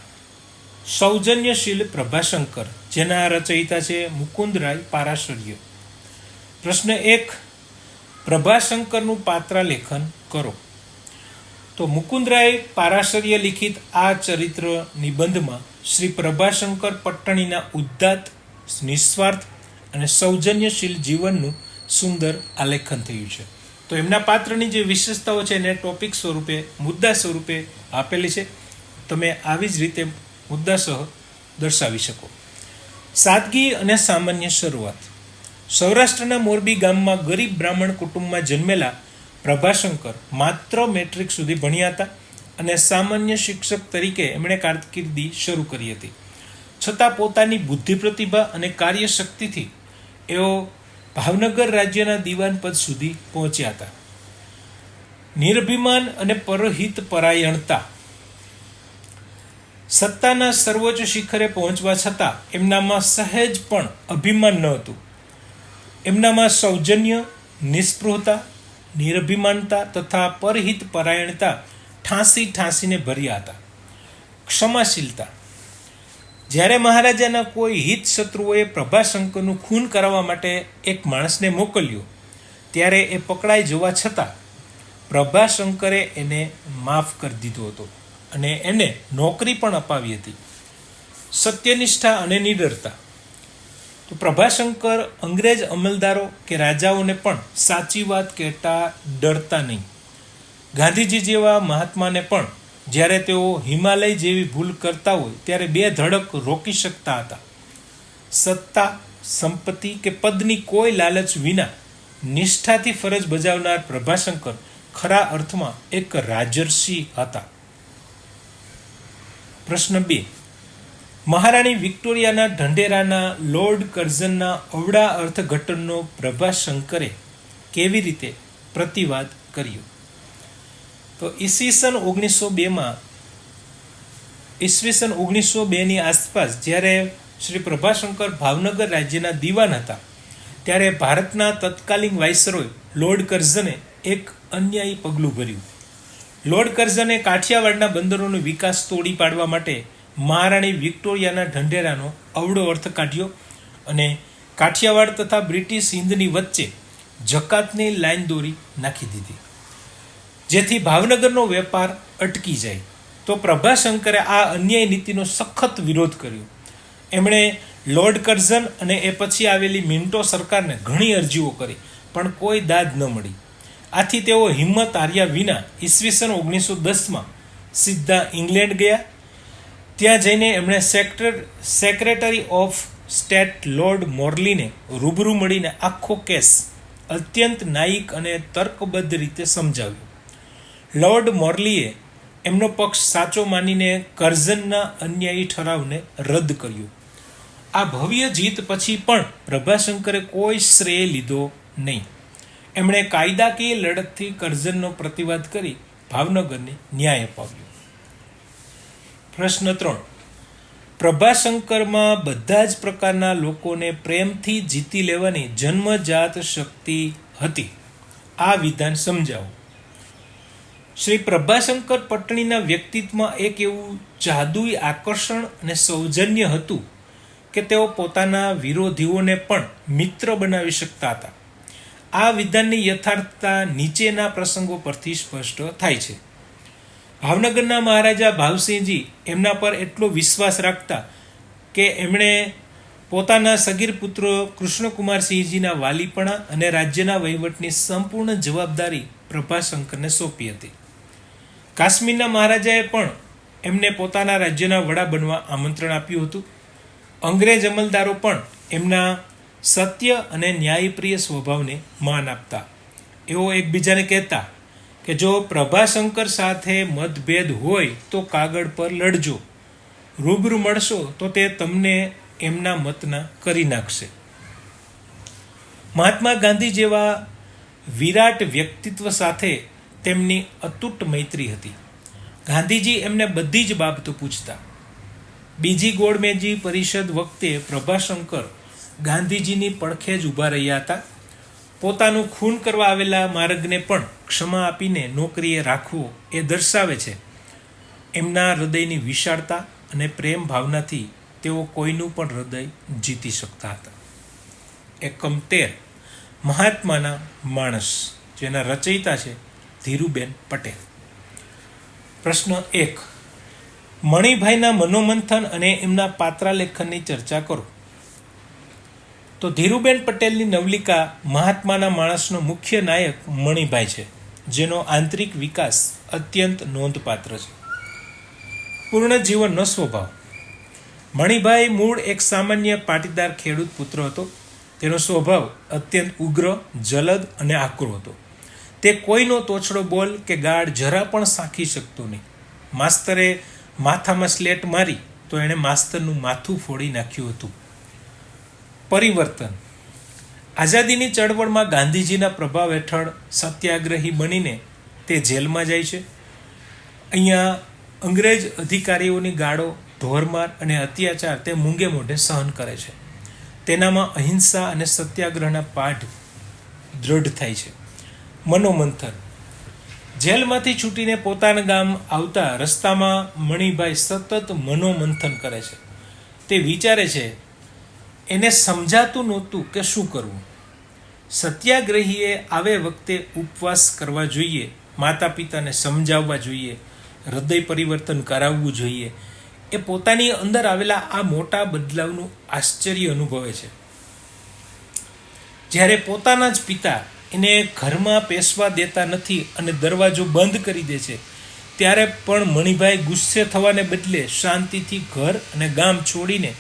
સૌજન્યશીલ પ્રભાશંકર, જેના રચયિતા છે મુકુંદરાય પારાશર્ય. પ્રશ્ન 1. પ્રભાશંકરનું પાત્રાલેખન કરો. તો મુકુંદરાય પારાશર્ય લિખિત આ ચરિત્ર નિબંધમાં શ્રી પ્રભાશંકર પટ્ટણીના ઉદ્દાત, નિસ્વાર્થ અને સૌજન્યશીલ જીવનનું સુંદર આલેખન થયું છે. તો એમના પાત્રની જે વિશેષતાઓ છે એને ટોપિક સ્વરૂપે, મુદ્દા સ્વરૂપે આપેલી છે. તમે આવી જ રીતે મુદ્દાસહ દર્શાવી શકો. સાદગી અને સામાન્ય શરૂઆત. સૌરાષ્ટ્રના મોરબી ગામમાં ગરીબ બ્રાહ્મણ કુટુંબમાં જન્મેલા પ્રભાશંકર માત્ર મેટ્રિક સુધી ભણ્યા હતા અને સામાન્ય શિક્ષક તરીકે એમણે કારકિર્દી શરૂ કરી હતી. છતાં પોતાની બુદ્ધિ પ્રતિભા અને કાર્યશક્તિથી એઓ ભાવનગર રાજ્યના દિવાન પદ સુધી પહોંચ્યા હતા. નિરભિમાન અને પરહિત પરાયણતા. સત્તાના સર્વોચ્ચ શિખરે પહોંચવા છતાં એમનામાં સહેજ પણ અભિમાન ન હતું. એમનામાં સૌજન્ય, નિસ્પૃહતા, નિરભિમાનતા તથા પરહિત પરાયણતા ઠાંસીને ભર્યા હતા. ક્ષમાશીલતા. જ્યારે મહારાજાના કોઈ હિત શત્રુઓએ પ્રભાશંકરનું ખૂન કરાવવા માટે એક માણસને મોકલ્યો, ત્યારે એ પકડાઈ જવા છતાં પ્રભાશંકરે એને માફ કરી દીધો હતો અને એને નોકરી પણ અપાવી હતી. સત્યનિષ્ઠા અને નિડરતા. તો પ્રભાશંકર અંગ્રેજ અમલદારો કે રાજાઓને પણ સાચી વાત કહેતા ડરતા નહીં. ગાંધીજી જેવા મહાત્માને પણ જ્યારે તેઓ હિમાલય જેવી ભૂલ કરતા હોય ત્યારે બે ધડક રોકી શકતા હતા. સત્તા, સંપત્તિ કે પદની કોઈ લાલચ વિના નિષ્ઠાથી ફરજ બજાવનાર પ્રભાશંકર ખરા અર્થમાં એક રાજર્ષિ હતા. પ્રશ્ન 2. મહારાણી વિક્ટોરિયાના ઢંઢેરાના લોર્ડ કર્ઝનના અવળા અર્થઘટનનો પ્રભાશંકરે કેવી રીતે પ્રતિવાદ કર્યો? તો ઈસવીસન 1902ની આસપાસ જ્યારે શ્રી પ્રભાશંકર ભાવનગર રાજ્યના દિવાન હતા, ત્યારે ભારતના તત્કાલીન વાઇસરોય લોર્ડ કર્ઝને એક અન્યાયી પગલું ભર્યું. લોર્ડ કર્ઝને કાઠિયાવાડના બંદરોનો વિકાસ તોડી પાડવા માટે મહારાણી વિક્ટોરિયાના ઢંઢેરાનો અવળો અર્થ કાઢ્યો અને કાઠિયાવાડ તથા બ્રિટિશ હિંદની વચ્ચે જકાતની લાઈન દોરી નાખી દીધી, જેથી ભાવનગરનો વેપાર અટકી જાય. તો પ્રભાશંકરે આ અન્યાય નીતિનો સખત વિરોધ કર્યો. એમણે લોર્ડ કર્ઝન અને એ પછી આવેલી મિન્ટો સરકારને ઘણી અરજીઓ કરી, પણ કોઈ દાદ ન મળી. આથી તેઓ હિંમત હાર્યા વિના ઈસવીસન 1910માં સીધા ઇંગ્લેન્ડ ગયા. ત્યાં જઈને એમણે સેક્રેટરી ઓફ સ્ટેટ લોર્ડ મોરલીને રૂબરૂ મળીને આખો કેસ અત્યંત ન્યાયિક અને તર્કબદ્ધ રીતે સમજાવ્યો. લોર્ડ મોરલીએ એમનો પક્ષ સાચો માનીને કર્ઝનના અન્યાયી ઠરાવને રદ કર્યો. આ ભવ્ય જીત પછી પણ પ્રભાશંકરે કોઈ શ્રેય લીધો નહીં. એમણે કાયદાકીય લડતથી કરજણનો પ્રતિવાદ કરી ભાવનગરને ન્યાય અપાવ્યો. પ્રશ્ન 3. પ્રભાશંકરમાં બધા જ પ્રકારના લોકોને પ્રેમથી જીતી લેવાની જન્મજાત શક્તિ હતી. આ વિધાન સમજાવો. શ્રી પ્રભાશંકર પટણીના વ્યક્તિત્વમાં એક એવું જાદુઈ આકર્ષણ અને સૌજન્ય હતું કે તેઓ પોતાના વિરોધીઓને પણ મિત્ર બનાવી શકતા હતા. આ વિધાનની યથાર્થતા નીચેના પ્રસંગો પરથી સ્પષ્ટ થાય છે. ભાવનગરના મહારાજા ભાવસિંહજી એમના પર એટલો વિશ્વાસ રાખતા કે એમણે પોતાના સગીર પુત્રો કૃષ્ણકુમારસિંહજીના વાલીપણા અને રાજ્યના વહીવટની સંપૂર્ણ જવાબદારી પ્રભાશંકરને સોંપી હતી. કાશ્મીરના મહારાજાએ પણ એમને પોતાના રાજ્યના વડા બનવા આમંત્રણ આપ્યું હતું. અંગ્રેજ અમલદારો પણ એમના સત્ય અને ન્યાયપ્રિય સ્વભાવને માન આપતા. એઓ એકબીજાને કહેતા કે જો પ્રભાશંકર સાથે મતભેદ હોય તો કાગળ પર લડજો, રૂબરૂ મળશો તો તે તમને એમના મતના કરી નાખશે. મહાત્મા ગાંધી જેવા વિરાટ વ્યક્તિત્વ સાથે તેમની અતૂટ મૈત્રી હતી. ગાંધીજી એમને બધી જ બાબતો પૂછતા. બીજી ગોળમેજી પરિષદ વખતે પ્રભાશંકર ગાંધીજીની પડખે જ ઊભા રહ્યા હતા. પોતાનું ખૂન કરવા આવેલા માર્ગને પણ ક્ષમા આપીને નોકરીએ રાખવો એ દર્શાવે છે એમના હૃદયની વિશાળતા અને પ્રેમ ભાવનાથી તેઓ કોઈનું પણ હૃદય જીતી શકતા હતા. એકમ 13. મહાત્માના માણસ, જેના રચયિતા છે ધીરુબેન પટેલ. પ્રશ્ન 1. મણિભાઈના મનોમંથન અને એમના પાત્રાલેખનની ચર્ચા કરો. તો ધીરુબેન પટેલની નવલિકા મહાત્માના માણસનો મુખ્ય નાયક મણિભાઈ છે, જેનો આંતરિક વિકાસ અત્યંત નોંધપાત્ર છે. પૂર્ણ જીવનનો સ્વભાવ. મણિભાઈ મૂળ એક સામાન્ય પાટીદાર ખેડૂત પુત્ર હતો. તેનો સ્વભાવ અત્યંત ઉગ્ર, જલદ અને આકરો હતો. તે કોઈનો તોછડો બોલ કે ગાળ જરા પણ સાંખી શકતો નહીં. માસ્તરે માથામાં સ્લેટ મારી તો એણે માસ્તરનું માથું ફોડી નાખ્યું હતું. પરિવર્તન. આઝાદીની ચળવળમાં ગાંધીજીના પ્રભાવ હેઠળ સત્યાગ્રહી બનીને તે જેલમાં જાય છે. અહીંયા અંગ્રેજ અધિકારીઓની ગાળો, ઢોરમાર અને અત્યાચાર તે મૂંગે મોઢે સહન કરે છે. તેનામાં અહિંસા અને સત્યાગ્રહના પાઠ દ્રઢ થાય છે. મનોમંથન. જેલમાંથી છૂટીને પોતાના ગામ આવતા રસ્તામાં મણિભાઈ સતત મનોમંથન કરે છે. તે વિચારે છે, એને સમજાતું નહોતું કે શું કરવું. સત્યાગ્રહીએ આવે વખતે ઉપવાસ કરવા જોઈએ, માતા પિતાને સમજાવવા જોઈએ, હૃદય પરિવર્તન કરાવવું જોઈએ. એ પોતાની અંદર આવેલા આ મોટા બદલાવનું આશ્ચર્ય અનુભવે છે. જ્યારે પોતાના જ પિતા એને ઘરમાં પેસવા દેતા નથી અને દરવાજો બંધ કરી દે છે, ત્યારે પણ મણિભાઈ ગુસ્સે થવાને બદલે શાંતિથી ઘર અને ગામ છોડીને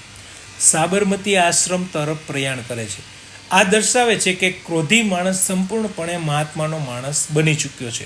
સાબરમતી આશ્રમ તરફ પ્રયાણ કરે છે. આ દર્શાવે છે કે ક્રોધી માણસ સંપૂર્ણપણે મહાત્માનો માણસ બની ચૂક્યો છે.